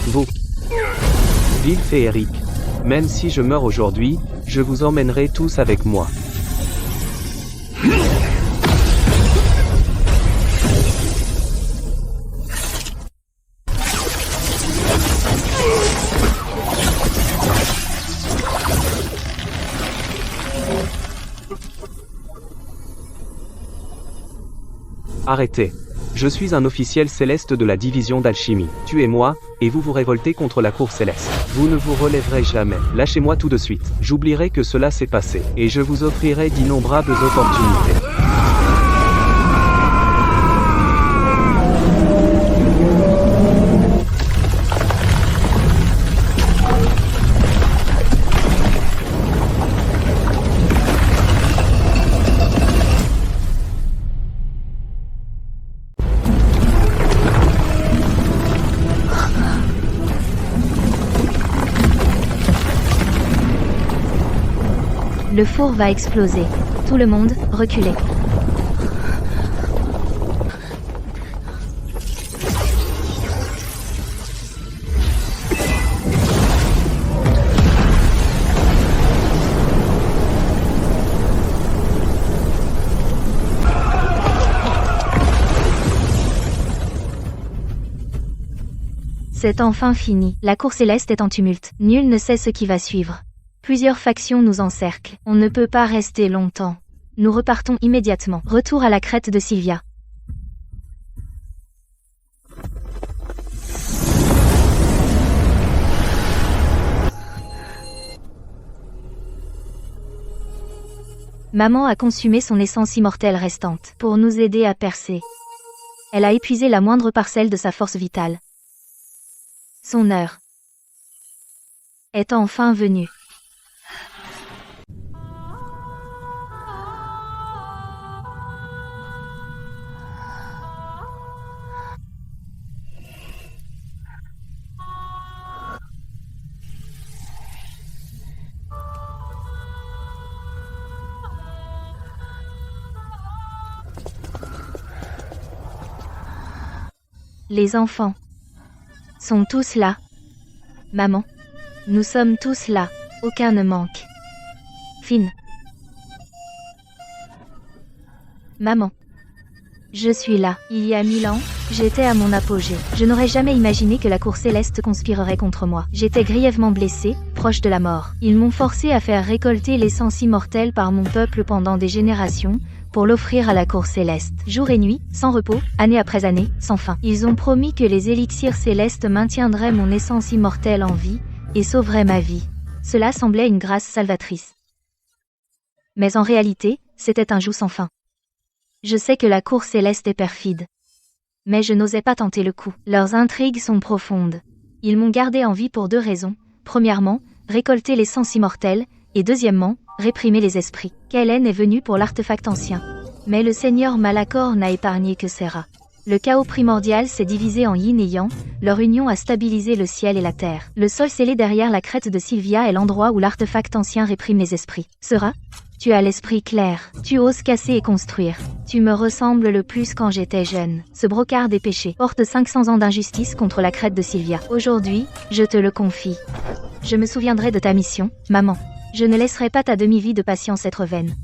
Vous. Ville féerique. Même si je meurs aujourd'hui, je vous emmènerai tous avec moi. Arrêtez. Je suis un officiel céleste de la division d'alchimie. Tuez-moi, et vous vous révoltez contre la cour céleste. Vous ne vous relèverez jamais. Lâchez-moi tout de suite. J'oublierai que cela s'est passé, et je vous offrirai d'innombrables opportunités. Le four va exploser. Tout le monde, reculez. C'est enfin fini. La cour céleste est en tumulte. Nul ne sait ce qui va suivre. Plusieurs factions nous encerclent. On ne peut pas rester longtemps. Nous repartons immédiatement. Retour à la crête de Sylvia. Maman a consumé son essence immortelle restante pour nous aider à percer. Elle a épuisé la moindre parcelle de sa force vitale. Son heure est enfin venue. Les enfants sont tous là. Maman, nous sommes tous là. Aucun ne manque. Finn. Maman. Je suis là. Il y a 1000 ans, j'étais à mon apogée. Je n'aurais jamais imaginé que la cour céleste conspirerait contre moi. J'étais grièvement blessé, proche de la mort. Ils m'ont forcé à faire récolter l'essence immortelle par mon peuple pendant des générations, pour l'offrir à la cour céleste. Jour et nuit, sans repos, année après année, sans fin. Ils ont promis que les élixirs célestes maintiendraient mon essence immortelle en vie, et sauveraient ma vie. Cela semblait une grâce salvatrice. Mais en réalité, c'était un joug sans fin. Je sais que la cour céleste est perfide. Mais je n'osais pas tenter le coup. Leurs intrigues sont profondes. Ils m'ont gardé en vie pour deux raisons. Premièrement, récolter l'essence immortelle, et deuxièmement, réprimer les esprits. Kellen est venu pour l'artefact ancien. Mais le Seigneur Malachor n'a épargné que Serra. Le chaos primordial s'est divisé en yin et yang, leur union a stabilisé le ciel et la terre. Le sol scellé derrière la crête de Sylvia est l'endroit où l'artefact ancien réprime les esprits. Serra, tu as l'esprit clair, tu oses casser et construire. Tu me ressembles le plus quand j'étais jeune. Ce brocard des péchés porte 500 ans d'injustice contre la crête de Sylvia. Aujourd'hui, je te le confie. Je me souviendrai de ta mission, maman. Je ne laisserai pas ta demi-vie de patience être vaine.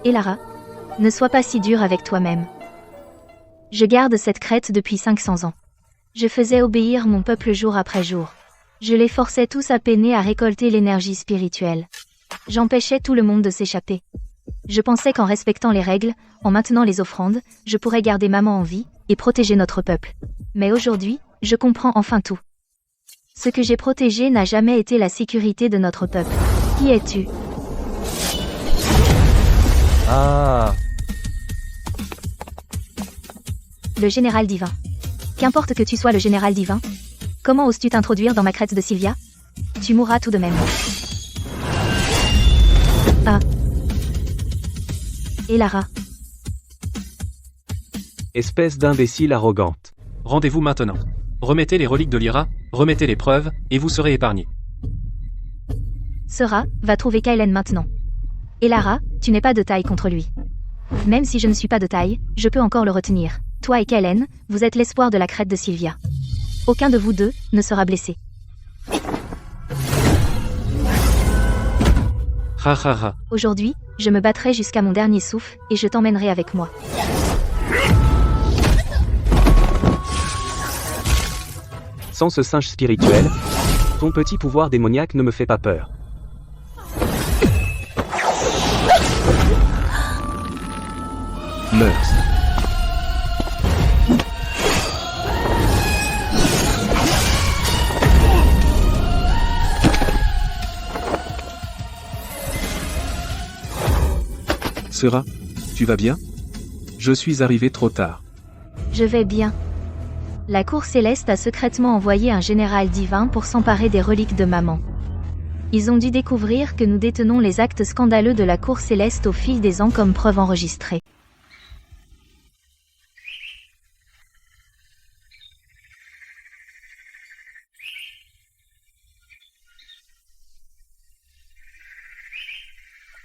Elara, ne sois pas si dur avec toi-même. Je garde cette crête depuis 500 ans. Je faisais obéir mon peuple jour après jour. Je les forçais tous à peiner à récolter l'énergie spirituelle. J'empêchais tout le monde de s'échapper. Je pensais qu'en respectant les règles, en maintenant les offrandes, je pourrais garder maman en vie et protéger notre peuple. Mais aujourd'hui, je comprends enfin tout. Ce que j'ai protégé n'a jamais été la sécurité de notre peuple. Qui es-tu? Ah. Le général divin. Qu'importe que tu sois le général divin, comment oses-tu t'introduire dans ma crête de Sylvia? Tu mourras tout de même. Ah. Elara. Espèce d'imbécile arrogante. Rendez-vous maintenant. Remettez les reliques de Lyra, remettez les preuves, et vous serez épargnés. Sera va trouver Kaelen maintenant. Elara, tu n'es pas de taille contre lui. Même si je ne suis pas de taille, je peux encore le retenir. Toi et Kaelen, vous êtes l'espoir de la crête de Sylvia. Aucun de vous deux ne sera blessé. Ha ha ha. Aujourd'hui, je me battrai jusqu'à mon dernier souffle et je t'emmènerai avec moi. Sans ce singe spirituel, ton petit pouvoir démoniaque ne me fait pas peur. Meurs. Sera, tu vas bien? Je suis arrivé trop tard. Je vais bien. La cour céleste a secrètement envoyé un général divin pour s'emparer des reliques de maman. Ils ont dû découvrir que nous détenons les actes scandaleux de la cour céleste au fil des ans comme preuve enregistrée.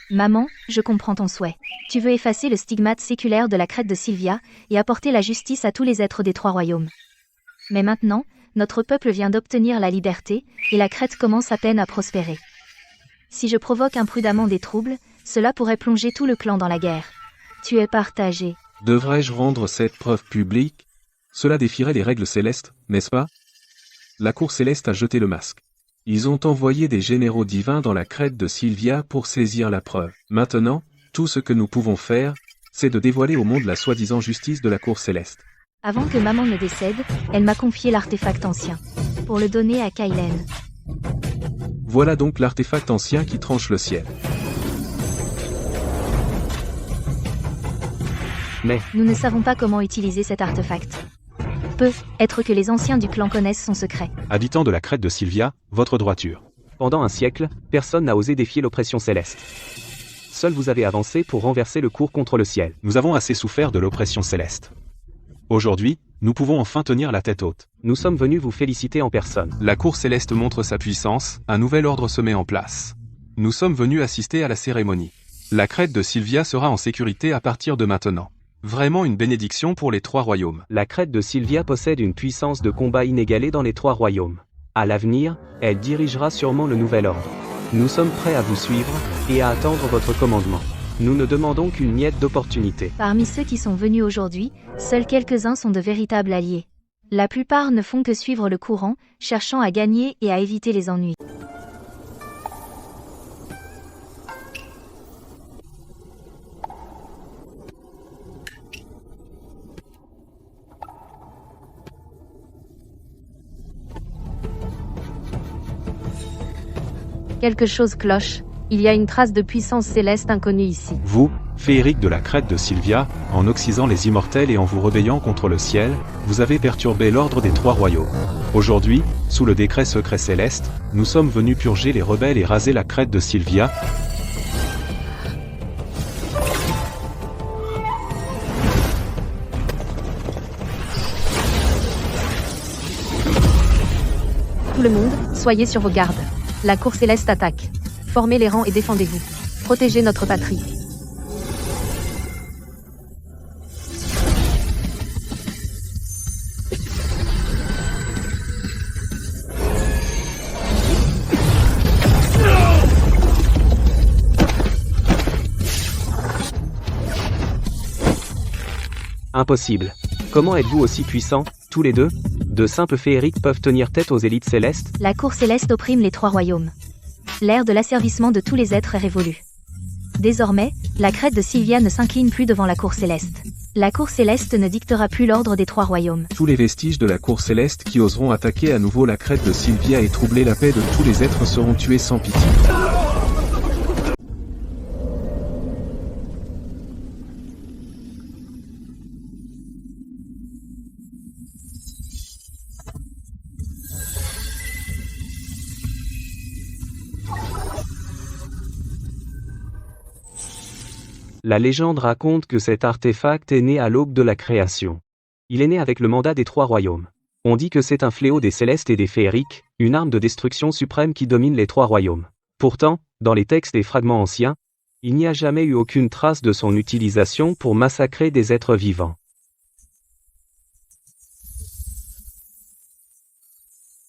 Maman, je comprends ton souhait. Tu veux effacer le stigmate séculaire de la crête de Sylvia et apporter la justice à tous les êtres des trois royaumes. Mais maintenant, notre peuple vient d'obtenir la liberté, et la crête commence à peine à prospérer. Si je provoque imprudemment des troubles, cela pourrait plonger tout le clan dans la guerre. Tu es partagé. Devrais-je rendre cette preuve publique? Cela défierait les règles célestes, n'est-ce pas? La cour céleste a jeté le masque. Ils ont envoyé des généraux divins dans la crête de Sylvia pour saisir la preuve. Maintenant, tout ce que nous pouvons faire, c'est de dévoiler au monde la soi-disant justice de la cour céleste. Avant que maman ne décède, elle m'a confié l'artefact ancien. Pour le donner à Kaelen. Voilà donc l'artefact ancien qui tranche le ciel. Mais, Nous ne savons pas comment utiliser cet artefact. Peut-être que les anciens du clan connaissent son secret. Habitants de la crête de Sylvia, votre droiture. pendant un siècle, personne n'a osé défier l'oppression céleste. Seul vous avez avancé pour renverser le cours contre le ciel. Nous avons assez souffert de l'oppression céleste. Aujourd'hui, nous pouvons enfin tenir la tête haute. Nous sommes venus vous féliciter en personne. La cour céleste montre sa puissance, un nouvel ordre se met en place. Nous sommes venus assister à la cérémonie. La crête de Sylvia sera en sécurité à partir de maintenant. Vraiment une bénédiction pour les trois royaumes. La crête de Sylvia possède une puissance de combat inégalée dans les trois royaumes. À l'avenir, elle dirigera sûrement le nouvel ordre. Nous sommes prêts à vous suivre, et à attendre votre commandement. Nous ne demandons qu'une miette d'opportunité. Parmi ceux qui sont venus aujourd'hui, seuls quelques-uns sont de véritables alliés. La plupart ne font que suivre le courant, cherchant à gagner et à éviter les ennuis. Quelque chose cloche. Il y a une trace de puissance céleste inconnue ici. Vous, féerique de la crête de Sylvia, en oxysant les immortels et en vous rebellant contre le ciel, vous avez perturbé l'ordre des trois royaumes. Aujourd'hui, sous le décret secret céleste, nous sommes venus purger les rebelles et raser la crête de Sylvia. Tout le monde, soyez sur vos gardes. La cour céleste attaque. Formez les rangs et défendez-vous. Protégez notre patrie. Impossible. Comment êtes-vous aussi puissants, tous les deux? De simples féeriques peuvent tenir tête aux élites célestes? La cour céleste opprime les 3 royaumes. L'ère de l'asservissement de tous les êtres est révolue. Désormais, la crête de Sylvia ne s'incline plus devant la cour céleste. La cour céleste ne dictera plus l'ordre des 3 royaumes. Tous les vestiges de la cour céleste qui oseront attaquer à nouveau la crête de Sylvia et troubler la paix de tous les êtres seront tués sans pitié. La légende raconte que cet artefact est né à l'aube de la création. Il est né avec le mandat des 3 royaumes. On dit que c'est un fléau des célestes et des féeriques, une arme de destruction suprême qui domine les 3 royaumes. Pourtant, dans les textes et fragments anciens, il n'y a jamais eu aucune trace de son utilisation pour massacrer des êtres vivants.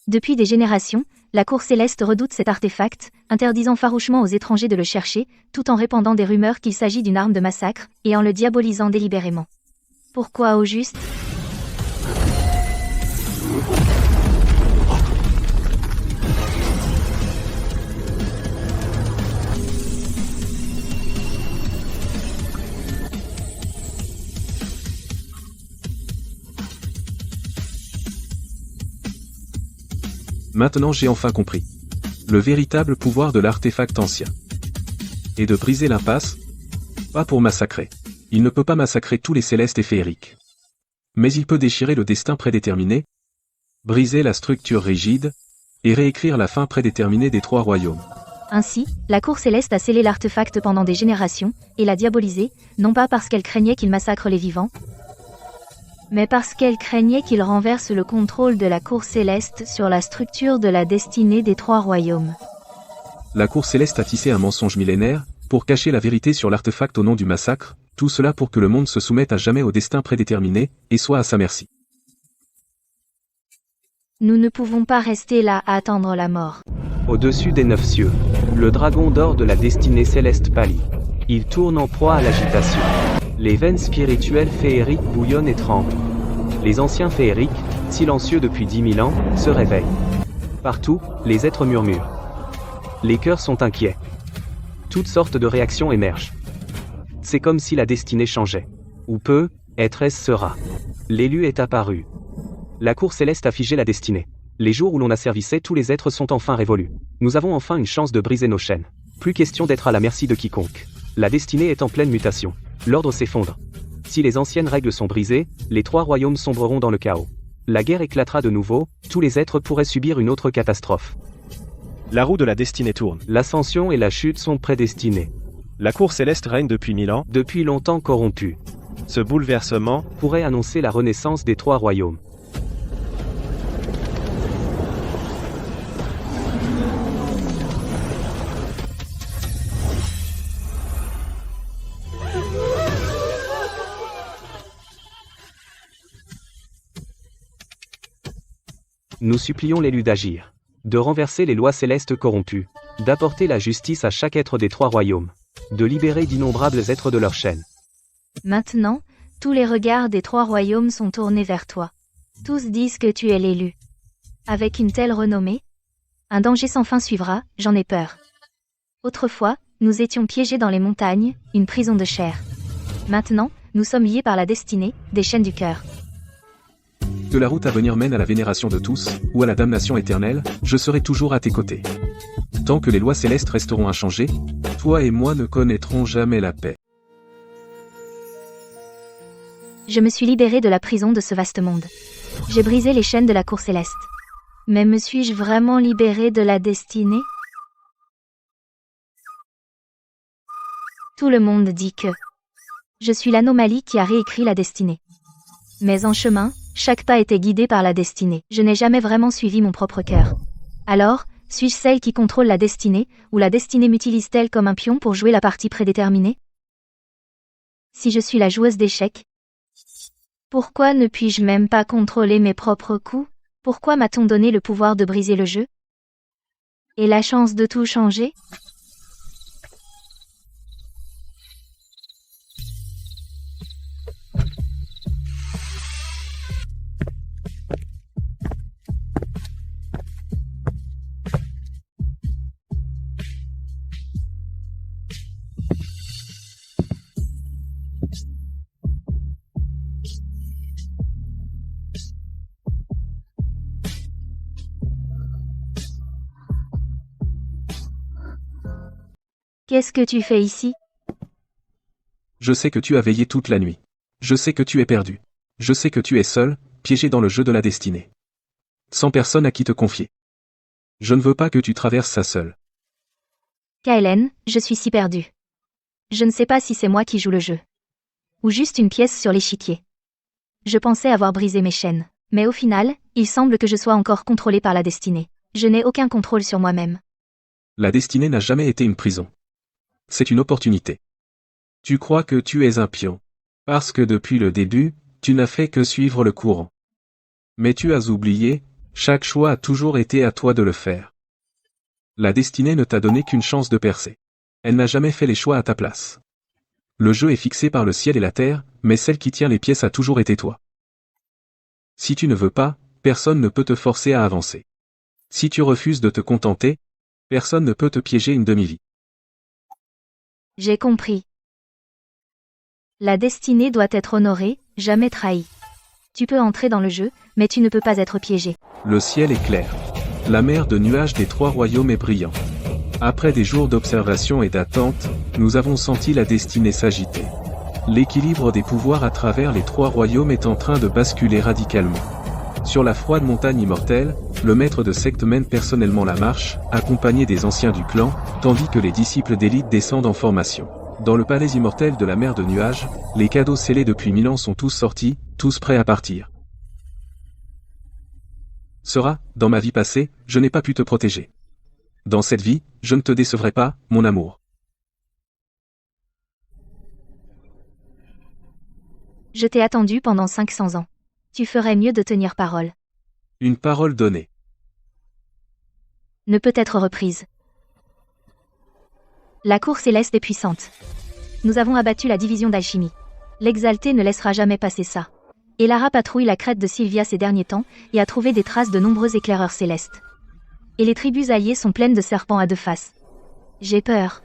Depuis des générations, la cour céleste redoute cet artefact, interdisant farouchement aux étrangers de le chercher, tout en répandant des rumeurs qu'il s'agit d'une arme de massacre, et en le diabolisant délibérément. Pourquoi au juste? Maintenant j'ai enfin compris. Le véritable pouvoir de l'artefact ancien. Et de briser l'impasse, pas pour massacrer. Il ne peut pas massacrer tous les célestes et féeriques. Mais il peut déchirer le destin prédéterminé, briser la structure rigide, et réécrire la fin prédéterminée des 3 royaumes. Ainsi, la cour céleste a scellé l'artefact pendant des générations, et l'a diabolisé, non pas parce qu'elle craignait qu'il massacre les vivants, mais parce qu'elle craignait qu'il renverse le contrôle de la cour céleste sur la structure de la destinée des 3 royaumes. La cour céleste a tissé un mensonge millénaire, pour cacher la vérité sur l'artefact au nom du massacre, tout cela pour que le monde se soumette à jamais au destin prédéterminé, et soit à sa merci. Nous ne pouvons pas rester là à attendre la mort. Au-dessus des 9 cieux, le dragon d'or de la destinée céleste pâlit. Il tourne en proie à l'agitation. Les veines spirituelles féeriques bouillonnent et tremblent. Les anciens féeriques, silencieux depuis 10 000 ans, se réveillent. Partout, les êtres murmurent. Les cœurs sont inquiets. Toutes sortes de réactions émergent. C'est comme si la destinée changeait. Ou peu, être-ce sera. L'élu est apparu. La cour céleste a figé la destinée. Les jours où l'on asservissait tous les êtres sont enfin révolus. Nous avons enfin une chance de briser nos chaînes. Plus question d'être à la merci de quiconque. La destinée est en pleine mutation. L'ordre s'effondre. Si les anciennes règles sont brisées, les 3 royaumes sombreront dans le chaos. La guerre éclatera de nouveau, tous les êtres pourraient subir une autre catastrophe. La roue de la destinée tourne. L'ascension et la chute sont prédestinées. La cour céleste règne depuis 1000 ans. Depuis longtemps corrompue. Ce bouleversement Pourrait annoncer la renaissance des 3 royaumes. Nous supplions l'élu d'agir, de renverser les lois célestes corrompues, d'apporter la justice à chaque être des 3 royaumes, de libérer d'innombrables êtres de leur chaîne. Maintenant, tous les regards des 3 royaumes sont tournés vers toi. Tous disent que tu es l'élu. Avec une telle renommée, un danger sans fin suivra, j'en ai peur. Autrefois, nous étions piégés dans les montagnes, une prison de chair. Maintenant, nous sommes liés par la destinée, des chaînes du cœur. Que la route à venir mène à la vénération de tous, ou à la damnation éternelle, je serai toujours à tes côtés. Tant que les lois célestes resteront inchangées, toi et moi ne connaîtrons jamais la paix. Je me suis libéré de la prison de ce vaste monde. J'ai brisé les chaînes de la cour céleste. Mais me suis-je vraiment libéré de la destinée? Tout le monde dit que je suis l'anomalie qui a réécrit la destinée. Mais en chemin, chaque pas était guidé par la destinée. Je n'ai jamais vraiment suivi mon propre cœur. Alors, suis-je celle qui contrôle la destinée, ou la destinée m'utilise-t-elle comme un pion pour jouer la partie prédéterminée? Si je suis la joueuse d'échecs, pourquoi ne puis-je même pas contrôler mes propres coups? Pourquoi m'a-t-on donné le pouvoir de briser le jeu? Et la chance de tout changer? Qu'est-ce que tu fais ici? Je sais que tu as veillé toute la nuit. Je sais que tu es perdu. Je sais que tu es seul, piégé dans le jeu de la destinée. Sans personne à qui te confier. Je ne veux pas que tu traverses ça seul. Kaelen, je suis si perdue. Je ne sais pas si c'est moi qui joue le jeu. Ou juste une pièce sur l'échiquier. Je pensais avoir brisé mes chaînes. Mais au final, il semble que je sois encore contrôlée par la destinée. Je n'ai aucun contrôle sur moi-même. La destinée n'a jamais été une prison. C'est une opportunité. Tu crois que tu es un pion. Parce que depuis le début, tu n'as fait que suivre le courant. Mais tu as oublié, chaque choix a toujours été à toi de le faire. La destinée ne t'a donné qu'une chance de percer. Elle n'a jamais fait les choix à ta place. Le jeu est fixé par le ciel et la terre, mais celle qui tient les pièces a toujours été toi. Si tu ne veux pas, personne ne peut te forcer à avancer. Si tu refuses de te contenter, personne ne peut te piéger une demi-vie. J'ai compris. La destinée doit être honorée, jamais trahie. Tu peux entrer dans le jeu, mais tu ne peux pas être piégé. Le ciel est clair. La mer de nuages des trois royaumes est brillante. Après des jours d'observation et d'attente, nous avons senti la destinée s'agiter. L'équilibre des pouvoirs à travers les trois royaumes est en train de basculer radicalement. Sur la froide montagne immortelle, le maître de secte mène personnellement la marche, accompagné des anciens du clan, tandis que les disciples d'élite descendent en formation. Dans le palais immortel de la mer de nuages, les cadeaux scellés depuis 1000 ans sont tous sortis, tous prêts à partir. Sera, dans ma vie passée, je n'ai pas pu te protéger. Dans cette vie, je ne te décevrai pas, mon amour. Je t'ai attendu pendant 500 ans. Tu ferais mieux de tenir parole. Une parole donnée. Ne peut être reprise. La cour céleste est puissante. Nous avons abattu la division d'alchimie. L'exalté ne laissera jamais passer ça. Elara patrouille la crête de Sylvia ces derniers temps et a trouvé des traces de nombreux éclaireurs célestes. Et les tribus alliées sont pleines de serpents à deux faces. J'ai peur.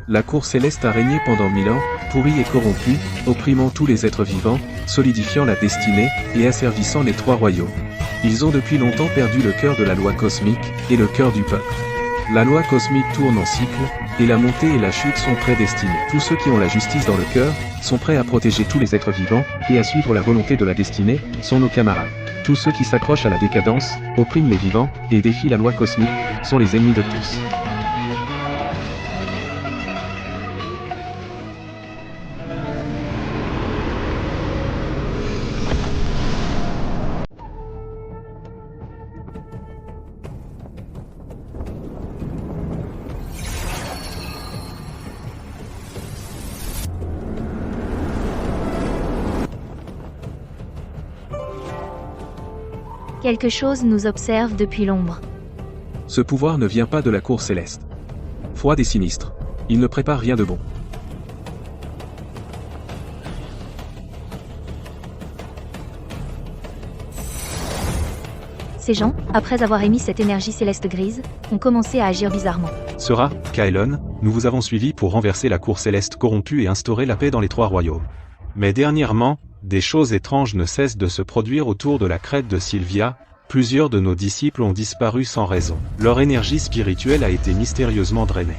La cour céleste a régné pendant 1000 ans, pourrie et corrompue, opprimant tous les êtres vivants, solidifiant la destinée et asservissant les trois royaumes. Ils ont depuis longtemps perdu le cœur de la loi cosmique et le cœur du peuple. La loi cosmique tourne en cycle, et la montée et la chute sont prédestinées. Tous ceux qui ont la justice dans le cœur, sont prêts à protéger tous les êtres vivants, et à suivre la volonté de la destinée, sont nos camarades. Tous ceux qui s'accrochent à la décadence, oppriment les vivants, et défient la loi cosmique, sont les ennemis de tous. Quelque chose nous observe depuis l'ombre. Ce pouvoir ne vient pas de la cour céleste. Froid et sinistre. Il ne prépare rien de bon. Ces gens, après avoir émis cette énergie céleste grise, ont commencé à agir bizarrement. Sera, Kaelon, nous vous avons suivi pour renverser la cour céleste corrompue et instaurer la paix dans les trois royaumes. Mais dernièrement, des choses étranges ne cessent de se produire autour de la crête de Sylvia, plusieurs de nos disciples ont disparu sans raison. Leur énergie spirituelle a été mystérieusement drainée.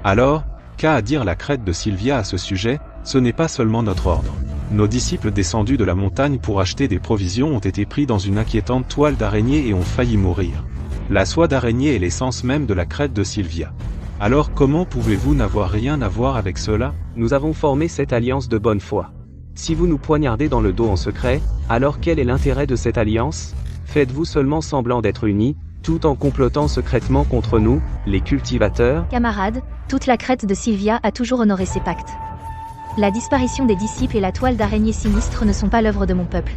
Alors, qu'a à dire la crête de Sylvia à ce sujet? Ce n'est pas seulement notre ordre. Nos disciples descendus de la montagne pour acheter des provisions ont été pris dans une inquiétante toile d'araignée et ont failli mourir. La soie d'araignée est l'essence même de la crête de Sylvia. Alors comment pouvez-vous n'avoir rien à voir avec cela? Nous avons formé cette alliance de bonne foi. Si vous nous poignardez dans le dos en secret, alors quel est l'intérêt de cette alliance? Faites-vous seulement semblant d'être unis, tout en complotant secrètement contre nous, les cultivateurs? Camarades, toute la crête de Sylvia a toujours honoré ses pactes. La disparition des disciples et la toile d'araignée sinistre ne sont pas l'œuvre de mon peuple.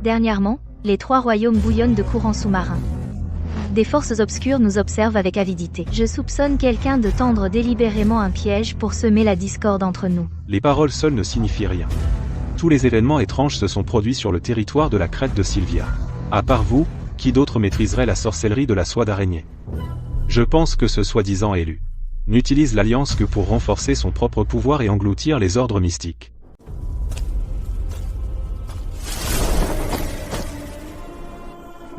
Dernièrement, les trois royaumes bouillonnent de courants sous-marins. Des forces obscures nous observent avec avidité. Je soupçonne quelqu'un de tendre délibérément un piège pour semer la discorde entre nous. Les paroles seules ne signifient rien. Tous les événements étranges se sont produits sur le territoire de la crête de Sylvia. À part vous, qui d'autre maîtriserait la sorcellerie de la soie d'araignée? Je pense que ce soi-disant élu n'utilise l'alliance que pour renforcer son propre pouvoir et engloutir les ordres mystiques.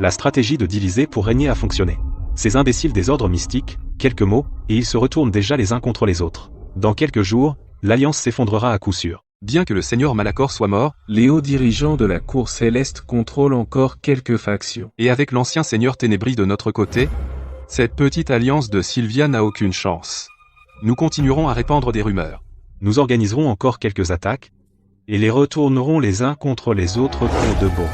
La stratégie de diviser pour régner a fonctionné. Ces imbéciles des ordres mystiques, Quelques mots, et ils se retournent déjà les uns contre les autres. Dans quelques jours, l'Alliance s'effondrera à coup sûr. Bien que le Seigneur Malachor soit mort, Les hauts dirigeants de la Cour Céleste contrôlent encore quelques factions. et avec l'ancien Seigneur Ténébris de notre côté, cette petite alliance de Sylvia n'a aucune chance. Nous continuerons à répandre des rumeurs. Nous organiserons encore quelques attaques, et les retournerons les uns contre les autres pour de bon.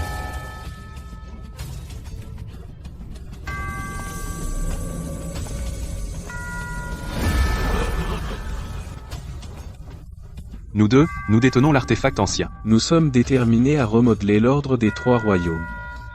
Nous deux, nous détenons l'artefact ancien. Nous sommes déterminés à remodeler l'ordre des 3 royaumes.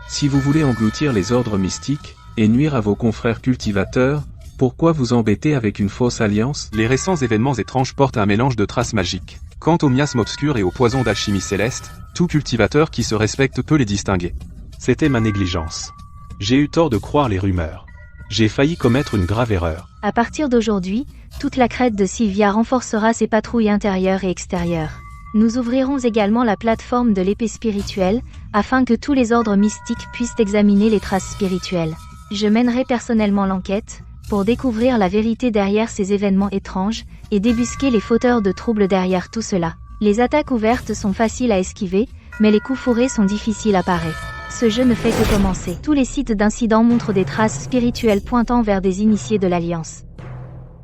Si vous voulez engloutir les ordres mystiques, et nuire à vos confrères cultivateurs, pourquoi vous embêter avec une fausse alliance? Les récents événements étranges portent un mélange de traces magiques. Quant au miasme obscur et au poison d'alchimie céleste, tout cultivateur qui se respecte peut les distinguer. C'était ma négligence. J'ai eu tort de croire les rumeurs. J'ai failli commettre une grave erreur. À partir d'aujourd'hui, toute la crête de Sylvia renforcera ses patrouilles intérieures et extérieures. Nous ouvrirons également la plateforme de l'épée spirituelle, afin que tous les ordres mystiques puissent examiner les traces spirituelles. Je mènerai personnellement l'enquête, pour découvrir la vérité derrière ces événements étranges, et débusquer les fauteurs de troubles derrière tout cela. Les attaques ouvertes sont faciles à esquiver, mais les coups fourrés sont difficiles à parer. Ce jeu ne fait que commencer. Tous les sites d'incidents montrent des traces spirituelles pointant vers des initiés de l'Alliance.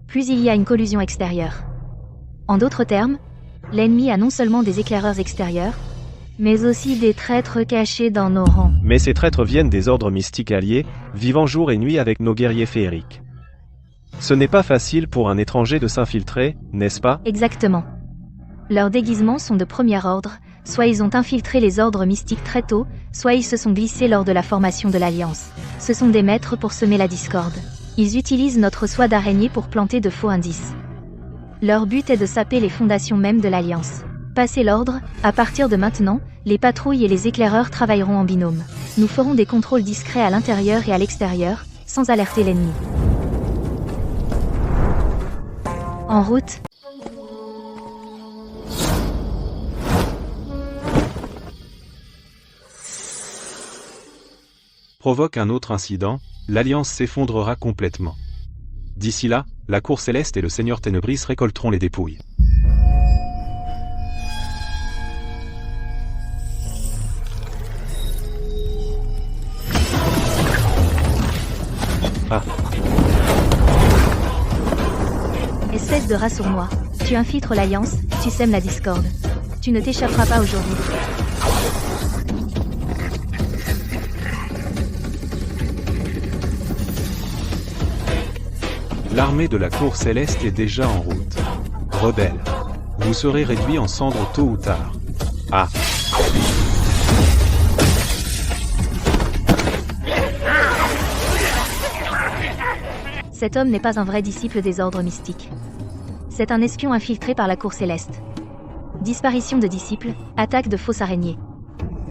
Plus il y a une collusion extérieure. En d'autres termes, l'ennemi a non seulement des éclaireurs extérieurs, mais aussi des traîtres cachés dans nos rangs. Mais ces traîtres viennent des ordres mystiques alliés, vivant jour et nuit avec nos guerriers féeriques. Ce n'est pas facile pour un étranger de s'infiltrer, n'est-ce pas? Exactement. Leurs déguisements sont de premier ordre, soit ils ont infiltré les ordres mystiques très tôt, soit ils se sont glissés lors de la formation de l'Alliance. Ce sont des maîtres pour semer la discorde. Ils utilisent notre soie d'araignée pour planter de faux indices. Leur but est de saper les fondations mêmes de l'Alliance. Passé l'ordre, à partir de maintenant, les patrouilles et les éclaireurs travailleront en binôme. Nous ferons des contrôles discrets à l'intérieur et à l'extérieur, sans alerter l'ennemi. En route. Provoque un autre incident, l'Alliance s'effondrera complètement. D'ici là, la Cour Céleste et le Seigneur Ténébris récolteront les dépouilles. Ah. Espèce de rat sournois. Tu infiltres l'Alliance, tu sèmes la discorde. Tu ne t'échapperas pas aujourd'hui. L'armée de la Cour Céleste est déjà en route. Rebelles. Vous serez réduits en cendres tôt ou tard. Ah. Cet homme n'est pas un vrai disciple des ordres mystiques. C'est un espion infiltré par la Cour Céleste. Disparition de disciples, attaque de fausses araignées.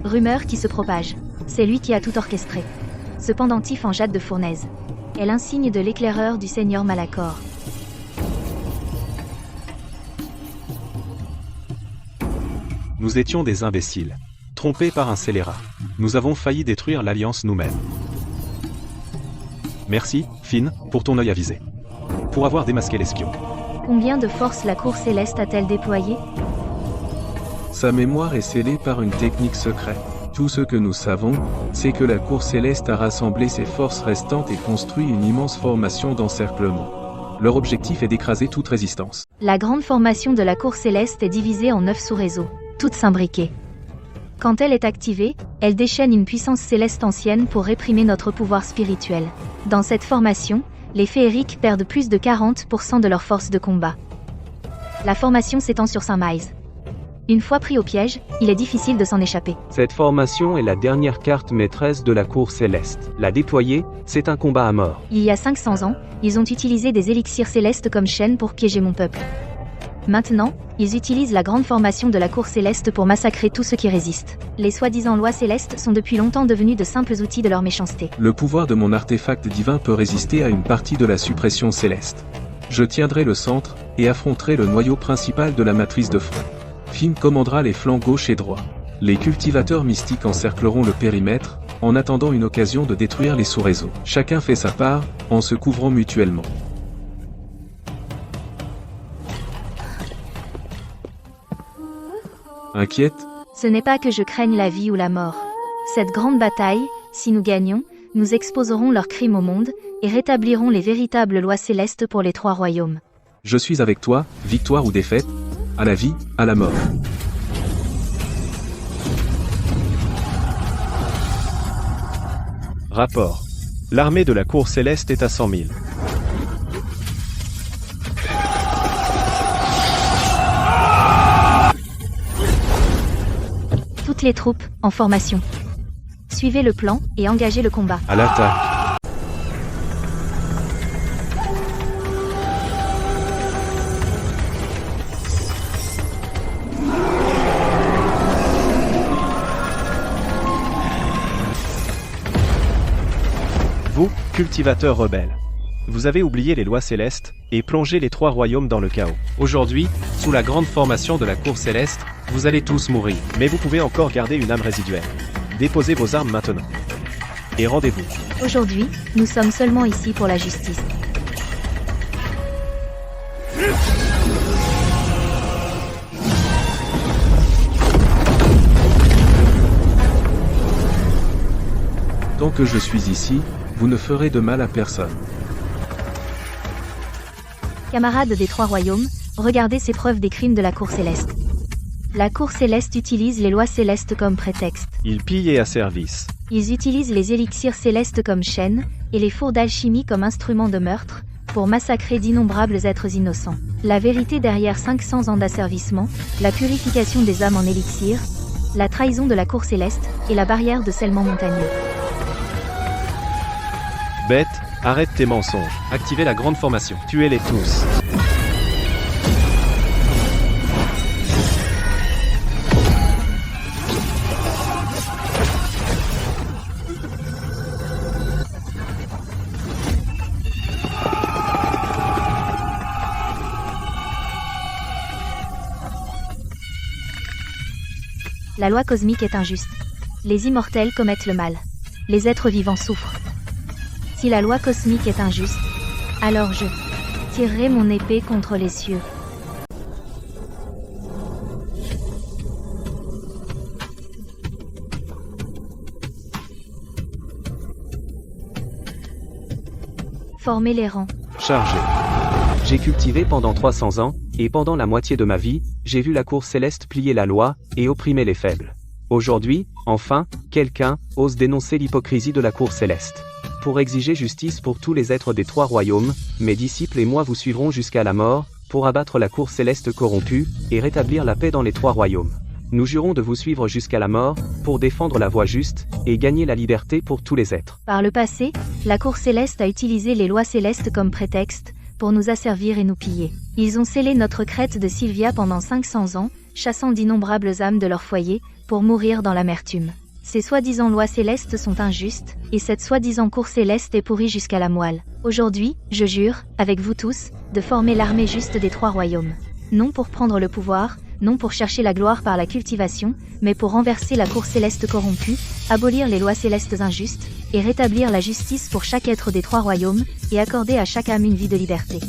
Rumeurs qui se propagent. C'est lui qui a tout orchestré. Ce pendentif en jade de fournaise est l'insigne de l'éclaireur du Seigneur Malachor. Nous étions des imbéciles. Trompés par un scélérat. Nous avons failli détruire l'Alliance nous-mêmes. Merci, Finn, pour ton œil avisé. Pour avoir démasqué l'espion. Combien de forces la Cour Céleste a-t-elle déployées? Sa mémoire est scellée par une technique secrète. Tout ce que nous savons, c'est que la Cour Céleste a rassemblé ses forces restantes et construit une immense formation d'encerclement. Leur objectif est d'écraser toute résistance. La grande formation de la Cour Céleste est divisée en 9 sous-réseaux, toutes s'imbriquées. Quand elle est activée, elle déchaîne une puissance céleste ancienne pour réprimer notre pouvoir spirituel. Dans cette formation, les féeriques perdent plus de 40% de leur force de combat. La formation s'étend sur 5 miles. Une fois pris au piège, il est difficile de s'en échapper. Cette formation est la dernière carte maîtresse de la Cour Céleste. La déployer, c'est un combat à mort. Il y a 500 ans, ils ont utilisé des élixirs célestes comme chaîne pour piéger mon peuple. Maintenant, ils utilisent la grande formation de la Cour Céleste pour massacrer tous ceux qui résistent. Les soi-disant lois célestes sont depuis longtemps devenus de simples outils de leur méchanceté. Le pouvoir de mon artefact divin peut résister à une partie de la suppression céleste. Je tiendrai le centre, et affronterai le noyau principal de la matrice de front. Finn commandera les flancs gauche et droit. Les cultivateurs mystiques encercleront le périmètre, en attendant une occasion de détruire les sous-réseaux. Chacun fait sa part, en se couvrant mutuellement. Inquiète? Ce n'est pas que je craigne la vie ou la mort. Cette grande bataille, si nous gagnons, nous exposerons leurs crimes au monde, et rétablirons les véritables lois célestes pour les 3 royaumes. Je suis avec toi, victoire ou défaite, à la vie, à la mort. Rapport. L'armée de la cour céleste est à 100 000. Toutes les troupes, en formation. Suivez le plan, et engagez le combat. À l'attaque. Vous, cultivateurs rebelles. Vous avez oublié les lois célestes, et plongé les 3 royaumes dans le chaos. Aujourd'hui, sous la grande formation de la cour céleste, vous allez tous mourir. Mais vous pouvez encore garder une âme résiduelle. Déposez vos armes maintenant. Et rendez-vous. Aujourd'hui, nous sommes seulement ici pour la justice. Tant que je suis ici, vous ne ferez de mal à personne. Camarades des 3 royaumes, regardez ces preuves des crimes de la cour céleste. La cour céleste utilise les lois célestes comme prétexte. Ils pillent et asservissent. Ils utilisent les élixirs célestes comme chaînes, et les fours d'alchimie comme instruments de meurtre, pour massacrer d'innombrables êtres innocents. La vérité derrière 500 ans d'asservissement, la purification des âmes en élixir, la trahison de la cour céleste, et la barrière de scellement montagneux. Bête, arrête tes mensonges. Activez la grande formation. Tuez-les tous. La loi cosmique est injuste. Les immortels commettent le mal. Les êtres vivants souffrent. Si la loi cosmique est injuste, alors je tirerai mon épée contre les cieux. Formez les rangs. Chargez. J'ai cultivé pendant 300 ans, et pendant la moitié de ma vie, j'ai vu la cour céleste plier la loi, et opprimer les faibles. Aujourd'hui, enfin, quelqu'un ose dénoncer l'hypocrisie de la cour céleste. Pour exiger justice pour tous les êtres des 3 royaumes, mes disciples et moi vous suivrons jusqu'à la mort, pour abattre la cour céleste corrompue, et rétablir la paix dans les 3 royaumes. Nous jurons de vous suivre jusqu'à la mort, pour défendre la voie juste, et gagner la liberté pour tous les êtres. Par le passé, la cour céleste a utilisé les lois célestes comme prétexte, pour nous asservir et nous piller. Ils ont scellé notre crête de Sylvia pendant 500 ans, chassant d'innombrables âmes de leur foyer, pour mourir dans l'amertume. Ces soi-disant lois célestes sont injustes, et cette soi-disant cour céleste est pourrie jusqu'à la moelle. Aujourd'hui, je jure, avec vous tous, de former l'armée juste des 3 royaumes. Non pour prendre le pouvoir, non pour chercher la gloire par la cultivation, mais pour renverser la cour céleste corrompue, abolir les lois célestes injustes, et rétablir la justice pour chaque être des 3 royaumes, et accorder à chaque âme une vie de liberté.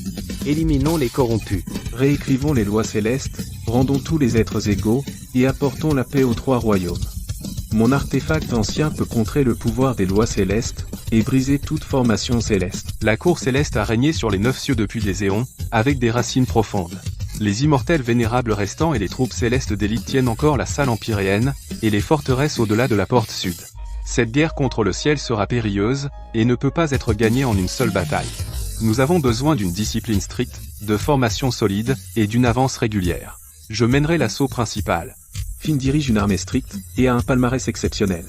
Éliminons les corrompus. Réécrivons les lois célestes, rendons tous les êtres égaux, et apportons la paix aux 3 royaumes. Mon artefact ancien peut contrer le pouvoir des lois célestes, et briser toute formation céleste. La cour céleste a régné sur les 9 cieux depuis des éons, avec des racines profondes. Les immortels vénérables restants et les troupes célestes d'élite tiennent encore la salle empyréenne, et les forteresses au-delà de la porte sud. Cette guerre contre le ciel sera périlleuse, et ne peut pas être gagnée en une seule bataille. Nous avons besoin d'une discipline stricte, de formation solide, et d'une avance régulière. Je mènerai l'assaut principal. Finn dirige une armée stricte, et a un palmarès exceptionnel.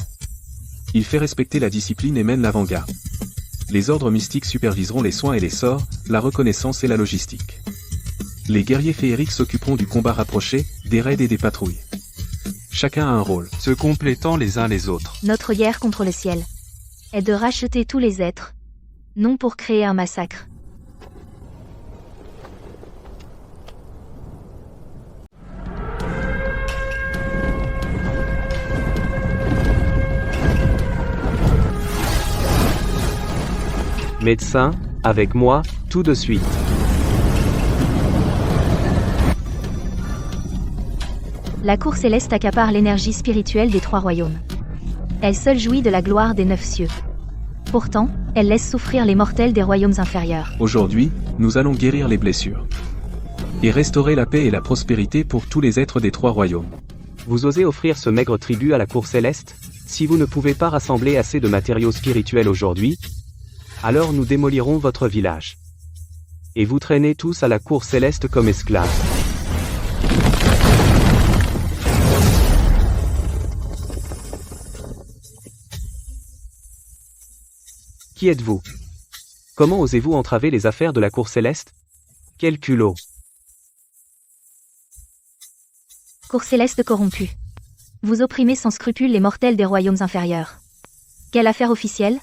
Il fait respecter la discipline et mène l'avant-garde. Les ordres mystiques superviseront les soins et les sorts, la reconnaissance et la logistique. Les guerriers féeriques s'occuperont du combat rapproché, des raids et des patrouilles. Chacun a un rôle, se complétant les uns les autres. Notre guerre contre le ciel est de racheter tous les êtres, non pour créer un massacre. Médecin, avec moi, tout de suite. La cour céleste accapare l'énergie spirituelle des 3 royaumes. Elle seule jouit de la gloire des 9 cieux. Pourtant, elle laisse souffrir les mortels des royaumes inférieurs. Aujourd'hui, nous allons guérir les blessures. Et restaurer la paix et la prospérité pour tous les êtres des 3 royaumes. Vous osez offrir ce maigre tribut à la cour céleste? Si vous ne pouvez pas rassembler assez de matériaux spirituels aujourd'hui, alors nous démolirons votre village. Et vous traînez tous à la cour céleste comme esclaves. Qui êtes-vous? Comment osez-vous entraver les affaires de la cour céleste? Quel culot! Cour céleste corrompue. Vous opprimez sans scrupule les mortels des royaumes inférieurs. Quelle affaire officielle?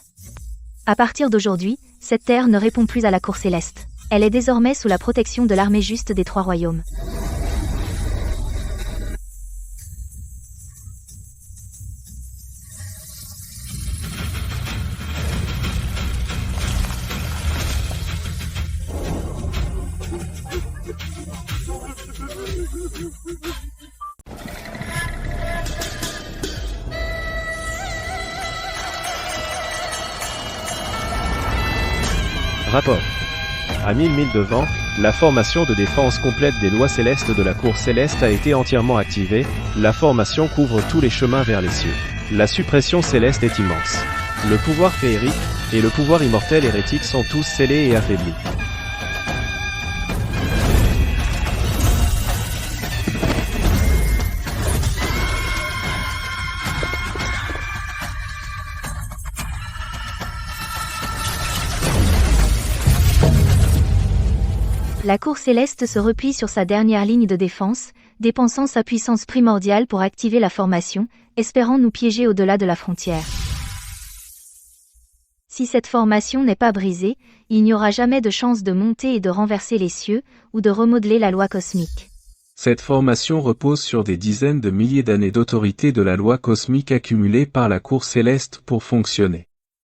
À partir d'aujourd'hui, cette terre ne répond plus à la cour céleste. Elle est désormais sous la protection de l'armée juste des 3 royaumes. Rapport. À 1000 milles de vent, la formation de défense complète des lois célestes de la cour céleste a été entièrement activée, la formation couvre tous les chemins vers les cieux. La suppression céleste est immense. Le pouvoir féerique et le pouvoir immortel hérétique sont tous scellés et affaiblis. La cour céleste se replie sur sa dernière ligne de défense, dépensant sa puissance primordiale pour activer la formation, espérant nous piéger au-delà de la frontière. Si cette formation n'est pas brisée, il n'y aura jamais de chance de monter et de renverser les cieux, ou de remodeler la loi cosmique. Cette formation repose sur des dizaines de milliers d'années d'autorité de la loi cosmique accumulée par la cour céleste pour fonctionner.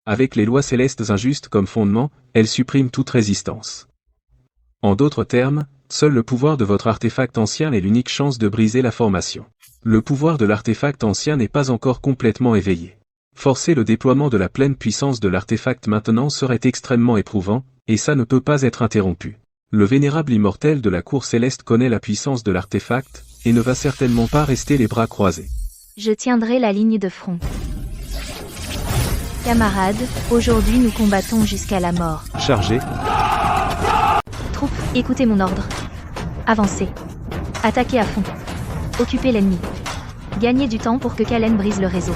Avec les lois célestes injustes comme fondement, elle supprime toute résistance. En d'autres termes, seul le pouvoir de votre artefact ancien est l'unique chance de briser la formation. Le pouvoir de l'artefact ancien n'est pas encore complètement éveillé. Forcer le déploiement de la pleine puissance de l'artefact maintenant serait extrêmement éprouvant, et ça ne peut pas être interrompu. Le vénérable immortel de la cour céleste connaît la puissance de l'artefact, et ne va certainement pas rester les bras croisés. Je tiendrai la ligne de front. Camarades, aujourd'hui nous combattons jusqu'à la mort. Chargé. Troupes, écoutez mon ordre. Avancez. Attaquez à fond. Occupez l'ennemi. Gagnez du temps pour que Kalen brise le réseau.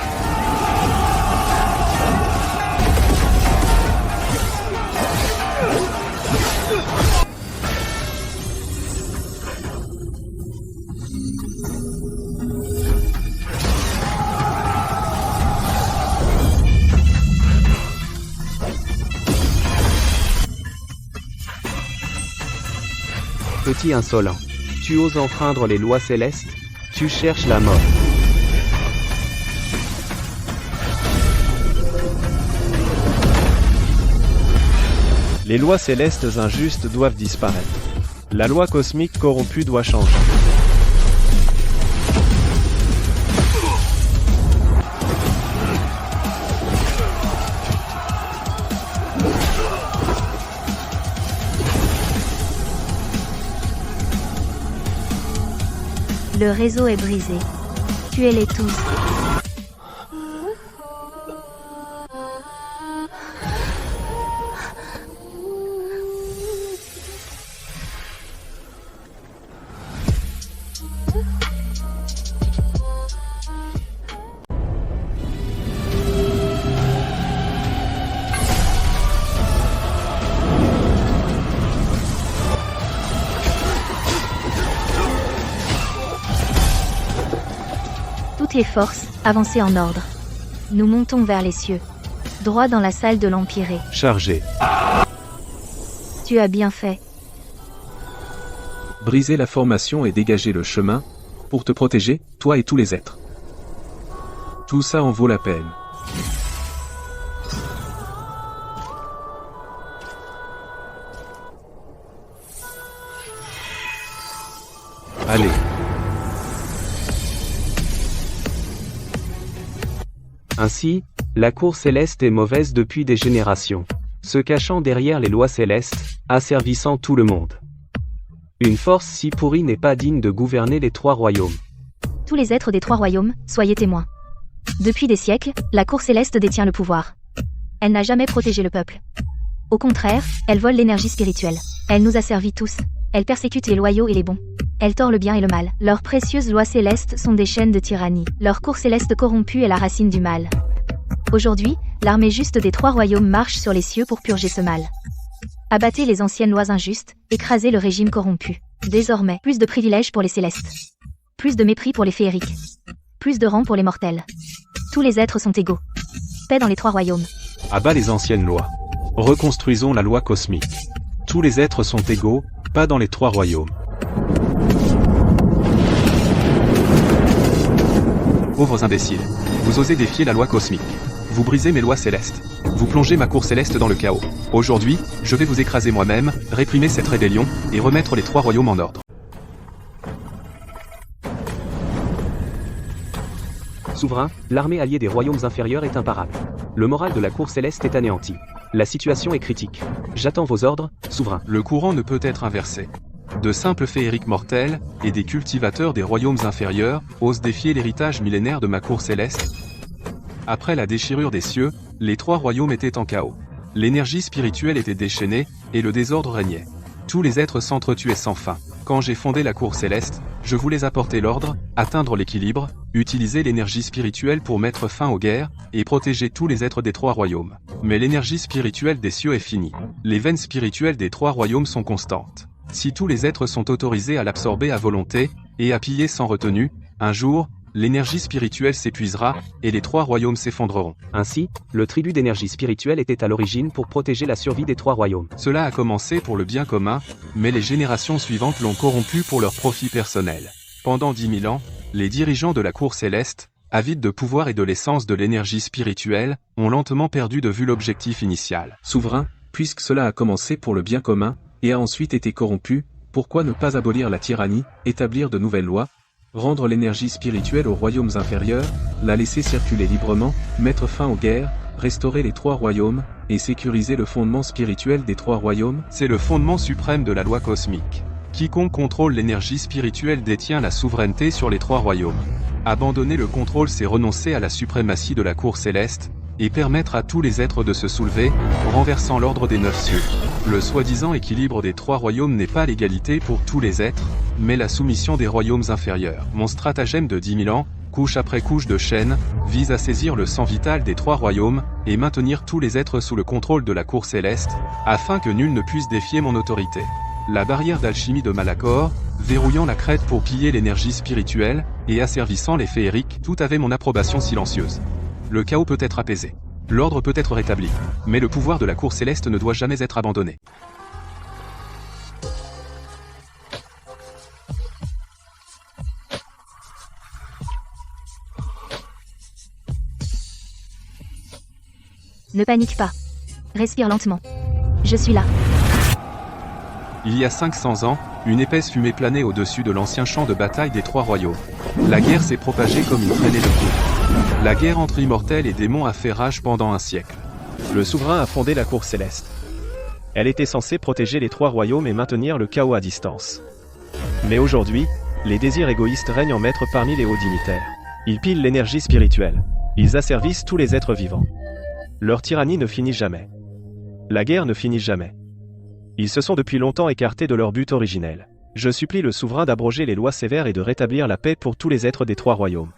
Petit insolent. Tu oses enfreindre les lois célestes? Tu cherches la mort. Les lois célestes injustes doivent disparaître. La loi cosmique corrompue doit changer. Le réseau est brisé. Tuez-les tous. Toutes les forces, avancez en ordre. Nous montons vers les cieux. Droit dans la salle de l'Empyrée. Chargé. Tu as bien fait. Briser la formation et dégager le chemin, pour te protéger, toi et tous les êtres. Tout ça en vaut la peine. Allez. Ainsi, la cour céleste est mauvaise depuis des générations, se cachant derrière les lois célestes, asservissant tout le monde. Une force si pourrie n'est pas digne de gouverner les 3 royaumes. Tous les êtres des 3 royaumes, soyez témoins. Depuis des siècles, la cour céleste détient le pouvoir. Elle n'a jamais protégé le peuple. Au contraire, elle vole l'énergie spirituelle. Elle nous asservit tous. Elle persécute les loyaux et les bons. Elle tord le bien et le mal. Leurs précieuses lois célestes sont des chaînes de tyrannie. Leur cour céleste corrompue est la racine du mal. Aujourd'hui, l'armée juste des 3 royaumes marche sur les cieux pour purger ce mal. Abattez les anciennes lois injustes, écrasez le régime corrompu. Désormais, plus de privilèges pour les célestes. Plus de mépris pour les féeriques. Plus de rang pour les mortels. Tous les êtres sont égaux. Paix dans les 3 royaumes. À bas les anciennes lois. Reconstruisons la loi cosmique. Tous les êtres sont égaux, pas dans les 3 royaumes. Pauvres imbéciles. Vous osez défier la loi cosmique. Vous brisez mes lois célestes. Vous plongez ma cour céleste dans le chaos. Aujourd'hui, je vais vous écraser moi-même, réprimer cette rébellion, et remettre les 3 royaumes en ordre. Souverain, l'armée alliée des royaumes inférieurs est imparable. Le moral de la cour céleste est anéanti. La situation est critique. J'attends vos ordres, souverain. Le courant ne peut être inversé. De simples féeriques mortels, et des cultivateurs des royaumes inférieurs, osent défier l'héritage millénaire de ma cour céleste. Après la déchirure des cieux, les 3 royaumes étaient en chaos. L'énergie spirituelle était déchaînée, et le désordre régnait. Tous les êtres s'entretuaient sans fin. Quand j'ai fondé la cour céleste, je voulais apporter l'ordre, atteindre l'équilibre, utiliser l'énergie spirituelle pour mettre fin aux guerres, et protéger tous les êtres des 3 royaumes. Mais l'énergie spirituelle des cieux est finie. Les veines spirituelles des 3 royaumes sont constantes. Si tous les êtres sont autorisés à l'absorber à volonté, et à piller sans retenue, un jour, l'énergie spirituelle s'épuisera, et les 3 royaumes s'effondreront. Ainsi, le tribut d'énergie spirituelle était à l'origine pour protéger la survie des 3 royaumes. Cela a commencé pour le bien commun, mais les générations suivantes l'ont corrompu pour leur profit personnel. Pendant 10 000 ans, les dirigeants de la cour céleste, avides de pouvoir et de l'essence de l'énergie spirituelle, ont lentement perdu de vue l'objectif initial. Souverain, puisque cela a commencé pour le bien commun, et a ensuite été corrompu, pourquoi ne pas abolir la tyrannie, établir de nouvelles lois, rendre l'énergie spirituelle aux royaumes inférieurs, la laisser circuler librement, mettre fin aux guerres, restaurer les 3 royaumes, et sécuriser le fondement spirituel des 3 royaumes? C'est le fondement suprême de la loi cosmique. Quiconque contrôle l'énergie spirituelle détient la souveraineté sur les 3 royaumes. Abandonner le contrôle, c'est renoncer à la suprématie de la cour céleste, et permettre à tous les êtres de se soulever, renversant l'ordre des 9 cieux. Le soi-disant équilibre des 3 royaumes n'est pas l'égalité pour tous les êtres, mais la soumission des royaumes inférieurs. Mon stratagème de 10 000 ans, couche après couche de chaînes, vise à saisir le sang vital des 3 royaumes, et maintenir tous les êtres sous le contrôle de la cour céleste, afin que nul ne puisse défier mon autorité. La barrière d'alchimie de Malachor, verrouillant la crête pour piller l'énergie spirituelle, et asservissant les féeriques, tout avait mon approbation silencieuse. Le chaos peut être apaisé. L'ordre peut être rétabli. Mais le pouvoir de la cour céleste ne doit jamais être abandonné. Ne panique pas. Respire lentement. Je suis là. Il y a 500 ans, une épaisse fumée planait au-dessus de l'ancien champ de bataille des 3 royaumes. La guerre s'est propagée comme une traînée de poudre. La guerre entre immortels et démons a fait rage pendant un siècle. Le souverain a fondé la cour céleste. Elle était censée protéger les 3 royaumes et maintenir le chaos à distance. Mais aujourd'hui, les désirs égoïstes règnent en maître parmi les hauts dignitaires. Ils pillent l'énergie spirituelle. Ils asservissent tous les êtres vivants. Leur tyrannie ne finit jamais. La guerre ne finit jamais. Ils se sont depuis longtemps écartés de leur but originel. Je supplie le souverain d'abroger les lois sévères et de rétablir la paix pour tous les êtres des 3 royaumes.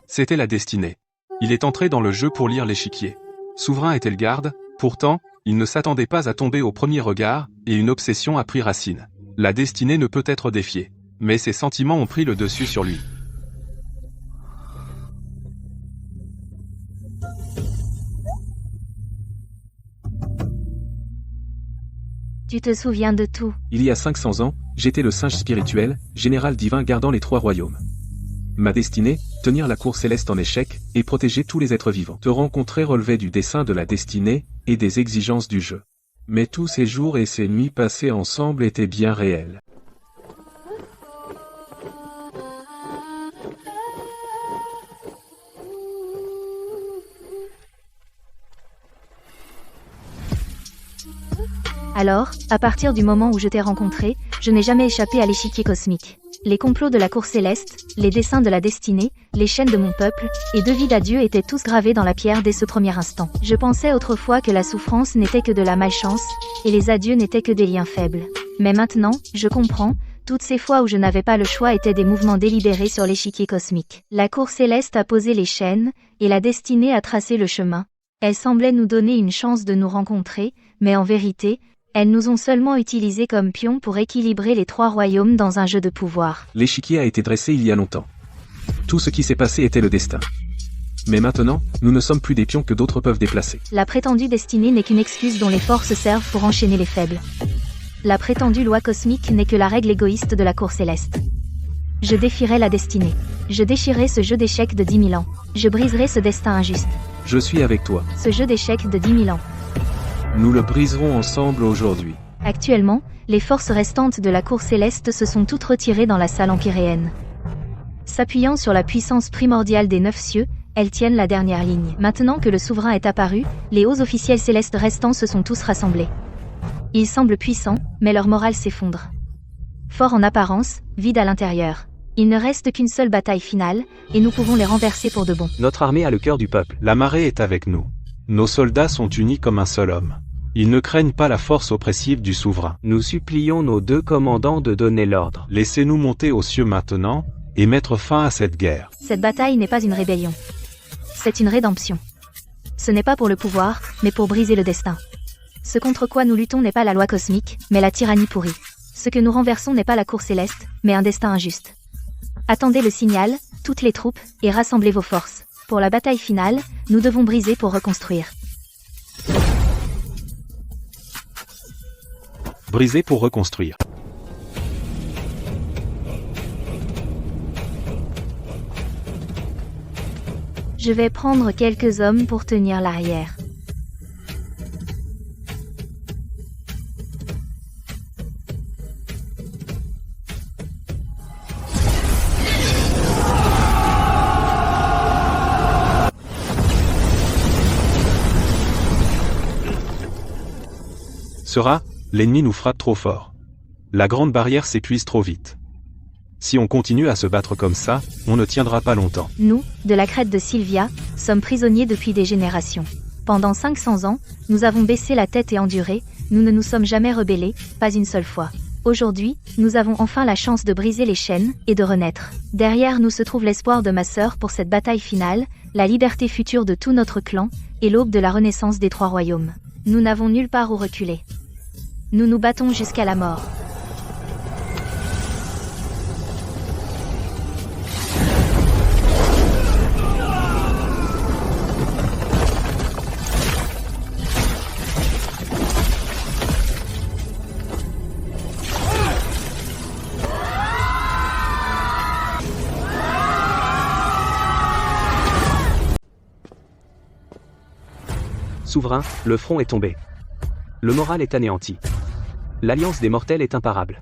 C'était la destinée. Il est entré dans le jeu pour lire l'échiquier. Souverain était le garde, pourtant, il ne s'attendait pas à tomber au premier regard, et une obsession a pris racine. La destinée ne peut être défiée. Mais ses sentiments ont pris le dessus sur lui. Tu te souviens de tout. Il y a 500 ans, j'étais le singe spirituel, général divin gardant les 3 royaumes. Ma destinée, tenir la cour céleste en échec, et protéger tous les êtres vivants. Te rencontrer relevait du dessein de la destinée, et des exigences du jeu. Mais tous ces jours et ces nuits passées ensemble étaient bien réels. Alors, à partir du moment où je t'ai rencontré, je n'ai jamais échappé à l'échiquier cosmique. Les complots de la cour céleste, les dessins de la destinée, les chaînes de mon peuple, et deux vies d'adieu étaient tous gravés dans la pierre dès ce premier instant. Je pensais autrefois que la souffrance n'était que de la malchance, et les adieux n'étaient que des liens faibles. Mais maintenant, je comprends, toutes ces fois où je n'avais pas le choix étaient des mouvements délibérés sur l'échiquier cosmique. La cour céleste a posé les chaînes, et la destinée a tracé le chemin. Elle semblait nous donner une chance de nous rencontrer, mais en vérité, elles nous ont seulement utilisés comme pions pour équilibrer les trois royaumes dans un jeu de pouvoir. L'échiquier a été dressé il y a longtemps. Tout ce qui s'est passé était le destin. Mais maintenant, nous ne sommes plus des pions que d'autres peuvent déplacer. La prétendue destinée n'est qu'une excuse dont les forces servent pour enchaîner les faibles. La prétendue loi cosmique n'est que la règle égoïste de la cour céleste. Je défierai la destinée. Je déchirerai ce jeu d'échecs de 10 000 ans. Je briserai ce destin injuste. Je suis avec toi. Ce jeu d'échecs de 10 000 ans. Nous le briserons ensemble aujourd'hui. Actuellement, les forces restantes de la cour céleste se sont toutes retirées dans la salle empyréenne. S'appuyant sur la puissance primordiale des 9 cieux, elles tiennent la dernière ligne. Maintenant que le souverain est apparu, les hauts officiels célestes restants se sont tous rassemblés. Ils semblent puissants, mais leur morale s'effondre. Forts en apparence, vides à l'intérieur. Il ne reste qu'une seule bataille finale, et nous pouvons les renverser pour de bon. Notre armée a le cœur du peuple. La marée est avec nous. Nos soldats sont unis comme un seul homme. Ils ne craignent pas la force oppressive du souverain. Nous supplions nos deux commandants de donner l'ordre. Laissez-nous monter aux cieux maintenant, et mettre fin à cette guerre. Cette bataille n'est pas une rébellion. C'est une rédemption. Ce n'est pas pour le pouvoir, mais pour briser le destin. Ce contre quoi nous luttons n'est pas la loi cosmique, mais la tyrannie pourrie. Ce que nous renversons n'est pas la cour céleste, mais un destin injuste. Attendez le signal, toutes les troupes, et rassemblez vos forces. Pour la bataille finale, nous devons briser pour reconstruire. Briser pour reconstruire. Je vais prendre quelques hommes pour tenir l'arrière. Sera, l'ennemi nous frappe trop fort. La grande barrière s'épuise trop vite. Si on continue à se battre comme ça, on ne tiendra pas longtemps. Nous, de la crête de Sylvia, sommes prisonniers depuis des générations. Pendant 500 ans, nous avons baissé la tête et enduré, nous ne nous sommes jamais rebellés, pas une seule fois. Aujourd'hui, nous avons enfin la chance de briser les chaînes et de renaître. Derrière nous se trouve l'espoir de ma sœur pour cette bataille finale, la liberté future de tout notre clan, et l'aube de la renaissance des trois royaumes. Nous n'avons nulle part où reculer. Nous nous battons jusqu'à la mort. Souverain, le front est tombé. Le moral est anéanti. L'alliance des mortels est imparable.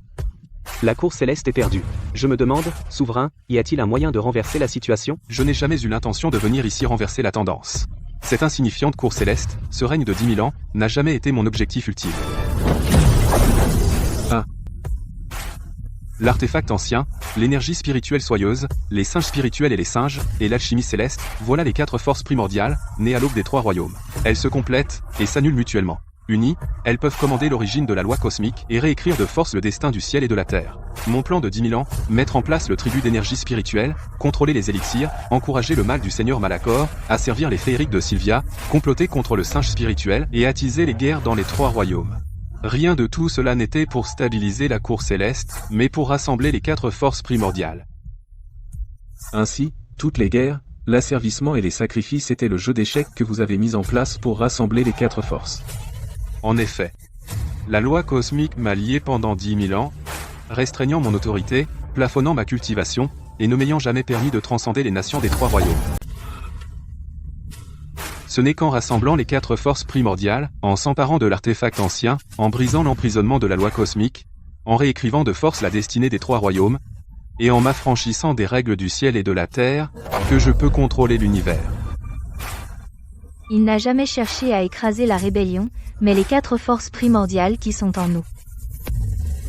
La cour céleste est perdue. Je me demande, souverain, y a-t-il un moyen de renverser la situation? Je n'ai jamais eu l'intention de venir ici renverser la tendance. Cette insignifiante cour céleste, ce règne de 10 000 ans, n'a jamais été mon objectif ultime. Ah. L'artefact ancien, l'énergie spirituelle soyeuse, les singes spirituels et les singes, et l'alchimie céleste, voilà les 4 forces primordiales, nées à l'aube des 3 royaumes. Elles se complètent, et s'annulent mutuellement. Unies, elles peuvent commander l'origine de la loi cosmique et réécrire de force le destin du ciel et de la terre. Mon plan de 10 000 ans, mettre en place le tribut d'énergie spirituelle, contrôler les élixirs, encourager le mal du seigneur Malachor, asservir les féeriques de Sylvia, comploter contre le singe spirituel et attiser les guerres dans les 3 royaumes. Rien de tout cela n'était pour stabiliser la cour céleste, mais pour rassembler les 4 forces primordiales. Ainsi, toutes les guerres, l'asservissement et les sacrifices étaient le jeu d'échecs que vous avez mis en place pour rassembler les 4 forces. En effet, la loi cosmique m'a lié pendant 10 000 ans, restreignant mon autorité, plafonnant ma cultivation, et ne m'ayant jamais permis de transcender les nations des 3 royaumes. Ce n'est qu'en rassemblant les 4 forces primordiales, en s'emparant de l'artefact ancien, en brisant l'emprisonnement de la loi cosmique, en réécrivant de force la destinée des 3 royaumes, et en m'affranchissant des règles du ciel et de la terre, que je peux contrôler l'univers. Il n'a jamais cherché à écraser la rébellion, mais les 4 forces primordiales qui sont en nous.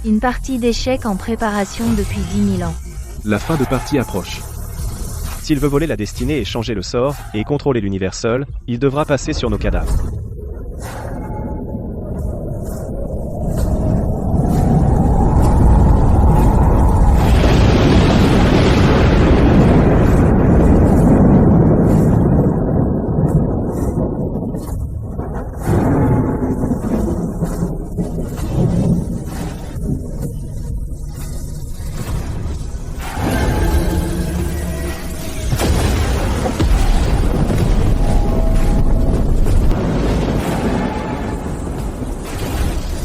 Une partie d'échecs en préparation depuis 10 000 ans. La fin de partie approche. S'il veut voler la destinée et changer le sort, et contrôler l'univers seul, il devra passer sur nos cadavres.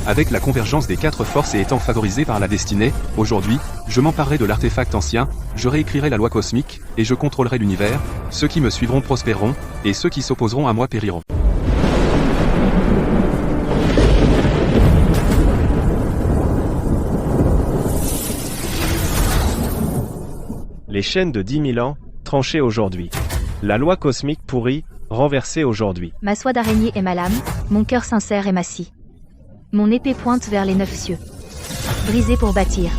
Avec la convergence des 4 forces et étant favorisé par la destinée, aujourd'hui, je m'emparerai de l'artefact ancien, je réécrirai la loi cosmique, et je contrôlerai l'univers, ceux qui me suivront prospéreront, et ceux qui s'opposeront à moi périront. Les chaînes de 10 000 ans, tranchées aujourd'hui. La loi cosmique pourrie, renversée aujourd'hui. Ma soie d'araignée est ma lame, mon cœur sincère est ma scie. Mon épée pointe vers les 9 cieux. Brisée pour bâtir.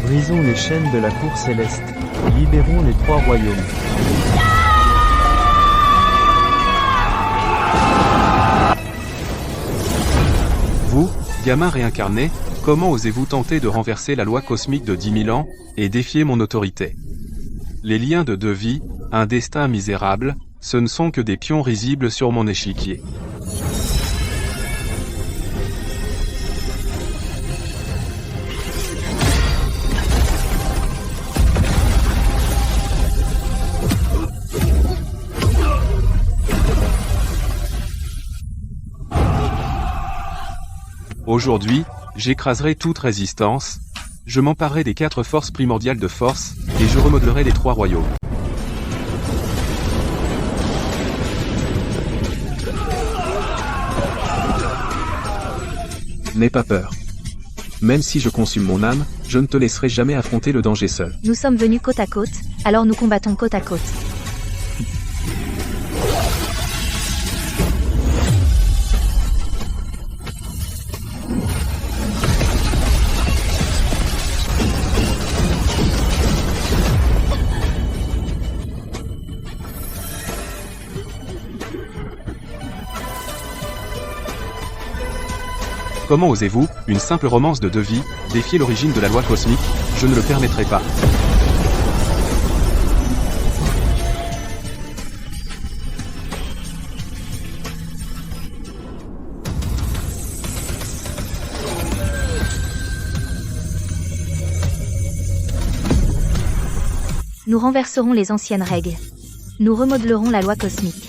Brisons les chaînes de la cour céleste. Libérons les 3 royaumes. Vous, gamin réincarné, comment osez-vous tenter de renverser la loi cosmique de 10 000 ans, et défier mon autorité? Les liens de 2 vies, un destin misérable, ce ne sont que des pions risibles sur mon échiquier. Aujourd'hui, j'écraserai toute résistance, je m'emparerai des 4 forces primordiales de force, et je remodelerai les 3 royaumes. N'aie pas peur. Même si je consume mon âme, je ne te laisserai jamais affronter le danger seul. Nous sommes venus côte à côte, alors nous combattons côte à côte. Comment osez-vous, une simple romance de 2 vies, défier l'origine de la loi cosmique? Je ne le permettrai pas. Nous renverserons les anciennes règles. Nous remodelerons la loi cosmique.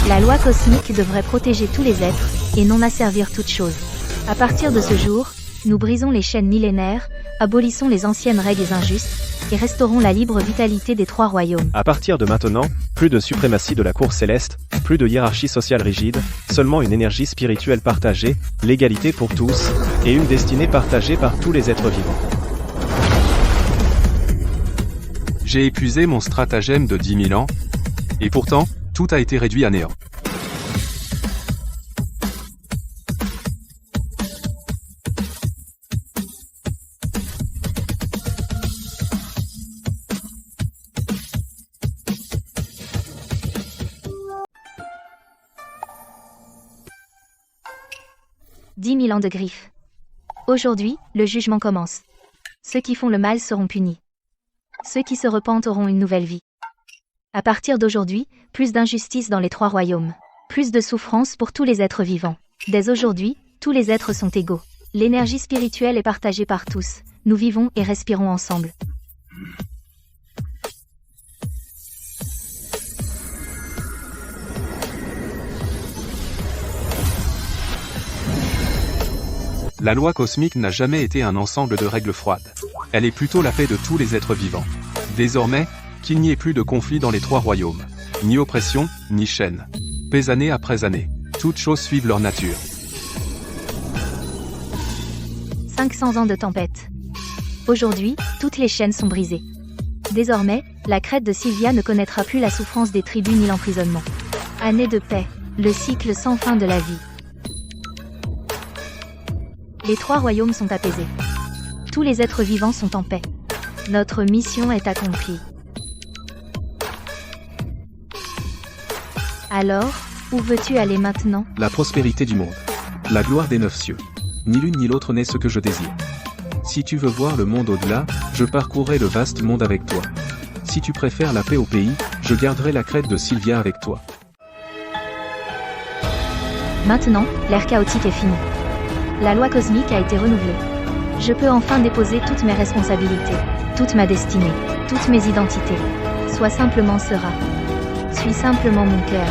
La loi cosmique devrait protéger tous les êtres, et non asservir toute chose. À partir de ce jour, nous brisons les chaînes millénaires, abolissons les anciennes règles injustes, et restaurons la libre vitalité des 3 royaumes. À partir de maintenant, plus de suprématie de la cour céleste, plus de hiérarchie sociale rigide, seulement une énergie spirituelle partagée, l'égalité pour tous, et une destinée partagée par tous les êtres vivants. J'ai épuisé mon stratagème de 10 000 ans, et pourtant, tout a été réduit à néant. « 10 000 ans de griffes. Aujourd'hui, le jugement commence. Ceux qui font le mal seront punis. Ceux qui se repentent auront une nouvelle vie. À partir d'aujourd'hui, plus d'injustice dans les 3 royaumes. Plus de souffrance pour tous les êtres vivants. Dès aujourd'hui, tous les êtres sont égaux. L'énergie spirituelle est partagée par tous. Nous vivons et respirons ensemble. La loi cosmique n'a jamais été un ensemble de règles froides. Elle est plutôt la paix de tous les êtres vivants. Désormais, qu'il n'y ait plus de conflit dans les 3 royaumes. Ni oppression, ni chaîne. Paix année après année. Toutes choses suivent leur nature. 500 ans de tempête. Aujourd'hui, toutes les chaînes sont brisées. Désormais, la crête de Sylvia ne connaîtra plus la souffrance des tribus ni l'emprisonnement. Année de paix. Le cycle sans fin de la vie. Les 3 royaumes sont apaisés. Tous les êtres vivants sont en paix. Notre mission est accomplie. Alors, où veux-tu aller maintenant? La prospérité du monde. La gloire des 9 cieux. Ni l'une ni l'autre n'est ce que je désire. Si tu veux voir le monde au-delà, je parcourrai le vaste monde avec toi. Si tu préfères la paix au pays, je garderai la crête de Sylvia avec toi. Maintenant, l'ère chaotique est finie. La loi cosmique a été renouvelée. Je peux enfin déposer toutes mes responsabilités, toute ma destinée, toutes mes identités. Sois simplement Sera. Suis simplement mon cœur.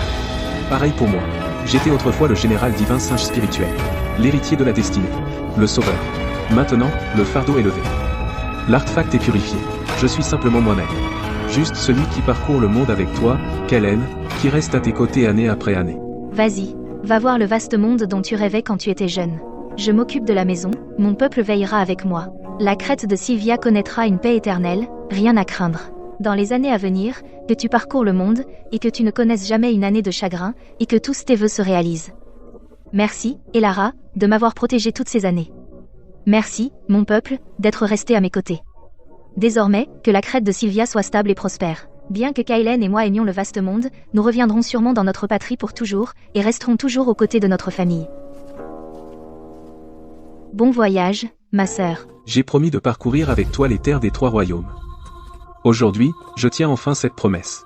Pareil pour moi. J'étais autrefois le général divin singe spirituel. L'héritier de la destinée. Le sauveur. Maintenant, le fardeau est levé. L'artefact est purifié. Je suis simplement moi-même. Juste celui qui parcourt le monde avec toi, Kellen, qui reste à tes côtés année après année. Vas-y, va voir le vaste monde dont tu rêvais quand tu étais jeune. Je m'occupe de la maison, mon peuple veillera avec moi. La crête de Sylvia connaîtra une paix éternelle, rien à craindre. Dans les années à venir, que tu parcours le monde, et que tu ne connaisses jamais une année de chagrin, et que tous tes vœux se réalisent. Merci, Elara, de m'avoir protégé toutes ces années. Merci, mon peuple, d'être resté à mes côtés. Désormais, que la crête de Sylvia soit stable et prospère. Bien que Kailen et moi aimions le vaste monde, nous reviendrons sûrement dans notre patrie pour toujours, et resterons toujours aux côtés de notre famille. Bon voyage, ma sœur. J'ai promis de parcourir avec toi les terres des 3 royaumes. Aujourd'hui, je tiens enfin cette promesse.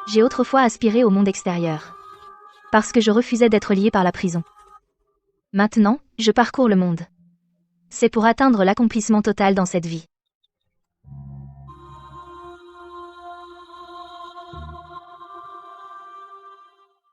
J'ai autrefois aspiré au monde extérieur. Parce que je refusais d'être lié par la prison. Maintenant, je parcours le monde. C'est pour atteindre l'accomplissement total dans cette vie.